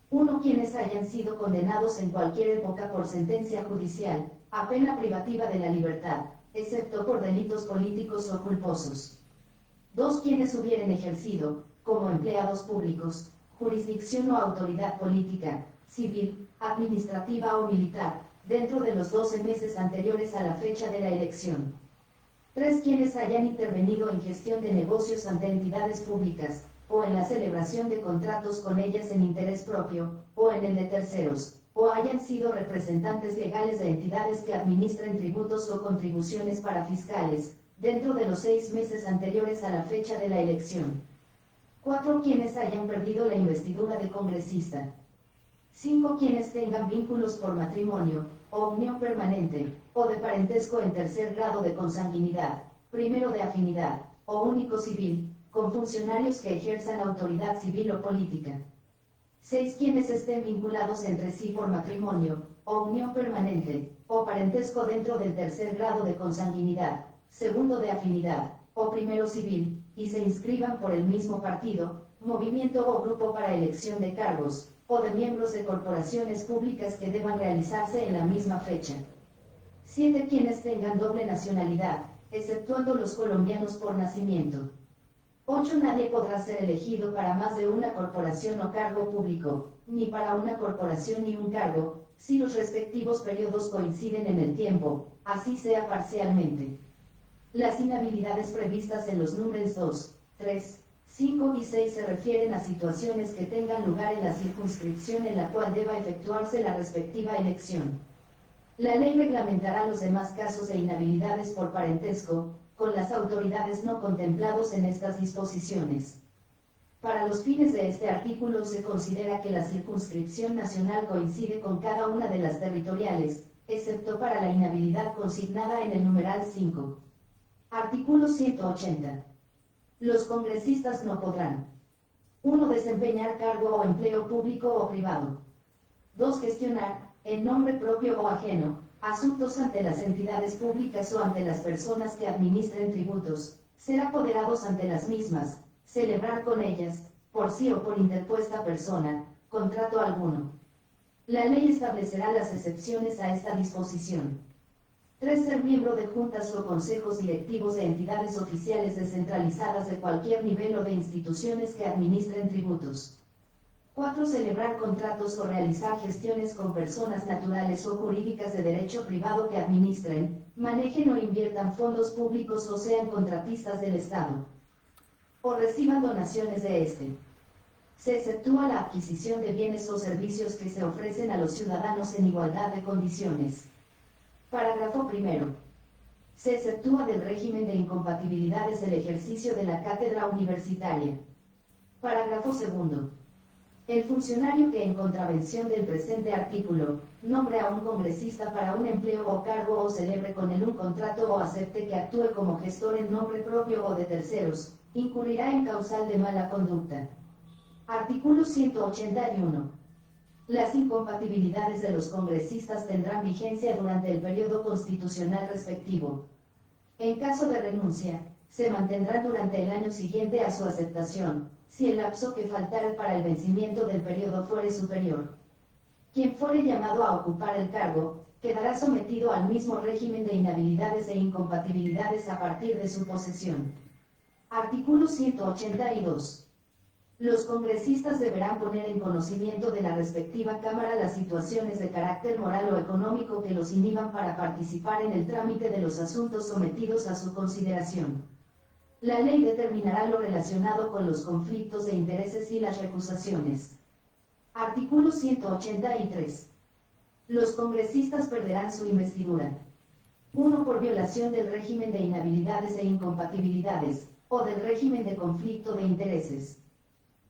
1. Quienes hayan sido condenados en cualquier época por sentencia judicial, a pena privativa de la libertad, excepto por delitos políticos o culposos. 2. Quienes hubieren ejercido, como empleados públicos, jurisdicción o autoridad política, civil, administrativa o militar, dentro de los 12 meses anteriores a la fecha de la elección. 3. Quienes hayan intervenido en gestión de negocios ante entidades públicas, o en la celebración de contratos con ellas en interés propio, o en el de terceros, o hayan sido representantes legales de entidades que administren tributos o contribuciones para fiscales, dentro de los 6 meses anteriores a la fecha de la elección. 4. Quienes hayan perdido la investidura de congresista. 5. Quienes tengan vínculos por matrimonio, o unión permanente, o de parentesco en tercer grado de consanguinidad, primero de afinidad, o único civil, con funcionarios que ejerzan autoridad civil o política. 6. Quienes estén vinculados entre sí por matrimonio, o unión permanente, o parentesco dentro del tercer grado de consanguinidad, segundo de afinidad, o primero civil, y se inscriban por el mismo partido, movimiento o grupo para elección de cargos, o de miembros de corporaciones públicas que deban realizarse en la misma fecha. 7. Quienes tengan doble nacionalidad, exceptuando los colombianos por nacimiento. 8. Nadie podrá ser elegido para más de una corporación o cargo público, ni para una corporación ni un cargo, si los respectivos periodos coinciden en el tiempo, así sea parcialmente. Las inhabilidades previstas en los números 2, 3, 5 y 6 se refieren a situaciones que tengan lugar en la circunscripción en la cual deba efectuarse la respectiva elección. La ley reglamentará los demás casos de inhabilidades por parentesco, con las autoridades no contemplados en estas disposiciones. Para los fines de este artículo se considera que la circunscripción nacional coincide con cada una de las territoriales, excepto para la inhabilidad consignada en el numeral 5. Artículo 180. Los congresistas no podrán: 1. Desempeñar cargo o empleo público o privado. 2. Gestionar, en nombre propio o ajeno, asuntos ante las entidades públicas o ante las personas que administren tributos, ser apoderados ante las mismas, celebrar con ellas, por sí o por interpuesta persona, contrato alguno. La ley establecerá las excepciones a esta disposición. 3. Ser miembro de juntas o consejos directivos de entidades oficiales descentralizadas de cualquier nivel o de instituciones que administren tributos. 4. Celebrar contratos o realizar gestiones con personas naturales o jurídicas de derecho privado que administren, manejen o inviertan fondos públicos o sean contratistas del Estado, o reciban donaciones de este. Se exceptúa la adquisición de bienes o servicios que se ofrecen a los ciudadanos en igualdad de condiciones. Parágrafo primero. Se exceptúa del régimen de incompatibilidades el ejercicio de la cátedra universitaria. Parágrafo segundo. El funcionario que en contravención del presente artículo, nombre a un congresista para un empleo o cargo o celebre con él un contrato o acepte que actúe como gestor en nombre propio o de terceros, incurrirá en causal de mala conducta. Artículo 181. Las incompatibilidades de los congresistas tendrán vigencia durante el periodo constitucional respectivo. En caso de renuncia, se mantendrá durante el año siguiente a su aceptación, si el lapso que faltare para el vencimiento del periodo fuere superior. Quien fuere llamado a ocupar el cargo, quedará sometido al mismo régimen de inhabilidades e incompatibilidades a partir de su posesión. Artículo 182. Los congresistas deberán poner en conocimiento de la respectiva Cámara las situaciones de carácter moral o económico que los inhiban para participar en el trámite de los asuntos sometidos a su consideración. La ley determinará lo relacionado con los conflictos de intereses y las recusaciones. Artículo 183. Los congresistas perderán su investidura. 1 por violación del régimen de inhabilidades e incompatibilidades, o del régimen de conflicto de intereses.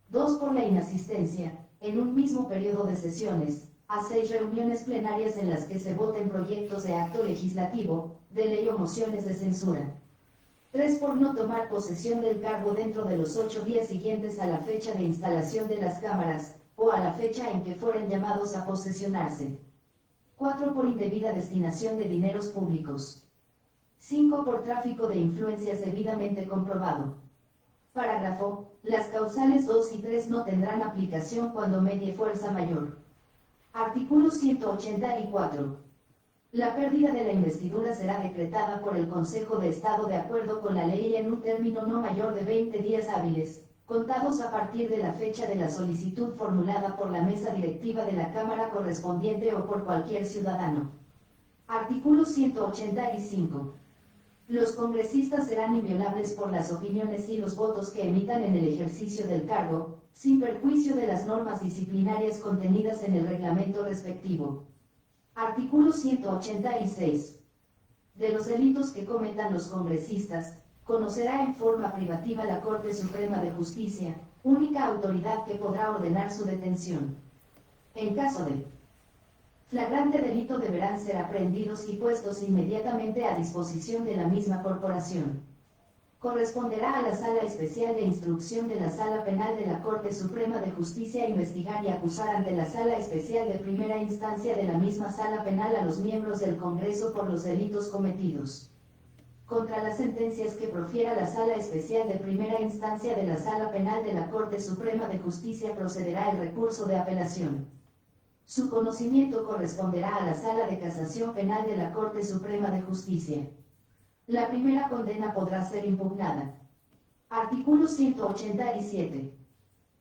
2 por la inasistencia, en un mismo periodo de sesiones, a 6 reuniones plenarias en las que se voten proyectos de acto legislativo, de ley o mociones de censura. 3 por no tomar posesión del cargo dentro de los 8 días siguientes a la fecha de instalación de las cámaras, o a la fecha en que fueren llamados a posesionarse. 4 por indebida destinación de dineros públicos. 5 por tráfico de influencias debidamente comprobado. Parágrafo. Las causales 2 y 3 no tendrán aplicación cuando medie fuerza mayor. Artículo 184. La pérdida de la investidura será decretada por el Consejo de Estado de acuerdo con la ley en un término no mayor de 20 días hábiles, contados a partir de la fecha de la solicitud formulada por la mesa directiva de la Cámara correspondiente o por cualquier ciudadano. Artículo 185. Los congresistas serán inviolables por las opiniones y los votos que emitan en el ejercicio del cargo, sin perjuicio de las normas disciplinarias contenidas en el reglamento respectivo. Artículo 186. De los delitos que cometan los congresistas, conocerá en forma privativa la Corte Suprema de Justicia, única autoridad que podrá ordenar su detención. En caso de flagrante delito deberán ser aprehendidos y puestos inmediatamente a disposición de la misma corporación. Corresponderá a la Sala Especial de Instrucción de la Sala Penal de la Corte Suprema de Justicia investigar y acusar ante la Sala Especial de Primera Instancia de la misma Sala Penal a los miembros del Congreso por los delitos cometidos. Contra las sentencias que profiera la Sala Especial de Primera Instancia de la Sala Penal de la Corte Suprema de Justicia procederá el recurso de apelación. Su conocimiento corresponderá a la Sala de Casación Penal de la Corte Suprema de Justicia. La primera condena podrá ser impugnada. Artículo 187.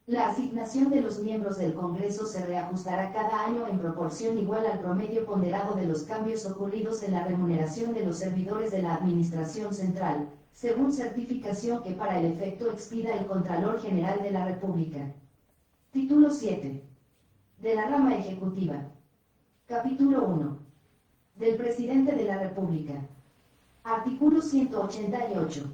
La asignación de los miembros del Congreso se reajustará cada año en proporción igual al promedio ponderado de los cambios ocurridos en la remuneración de los servidores de la Administración Central, según certificación que para el efecto expida el Contralor General de la República. Título 7. De la Rama Ejecutiva. Capítulo 1. Del Presidente de la República. Artículo 188.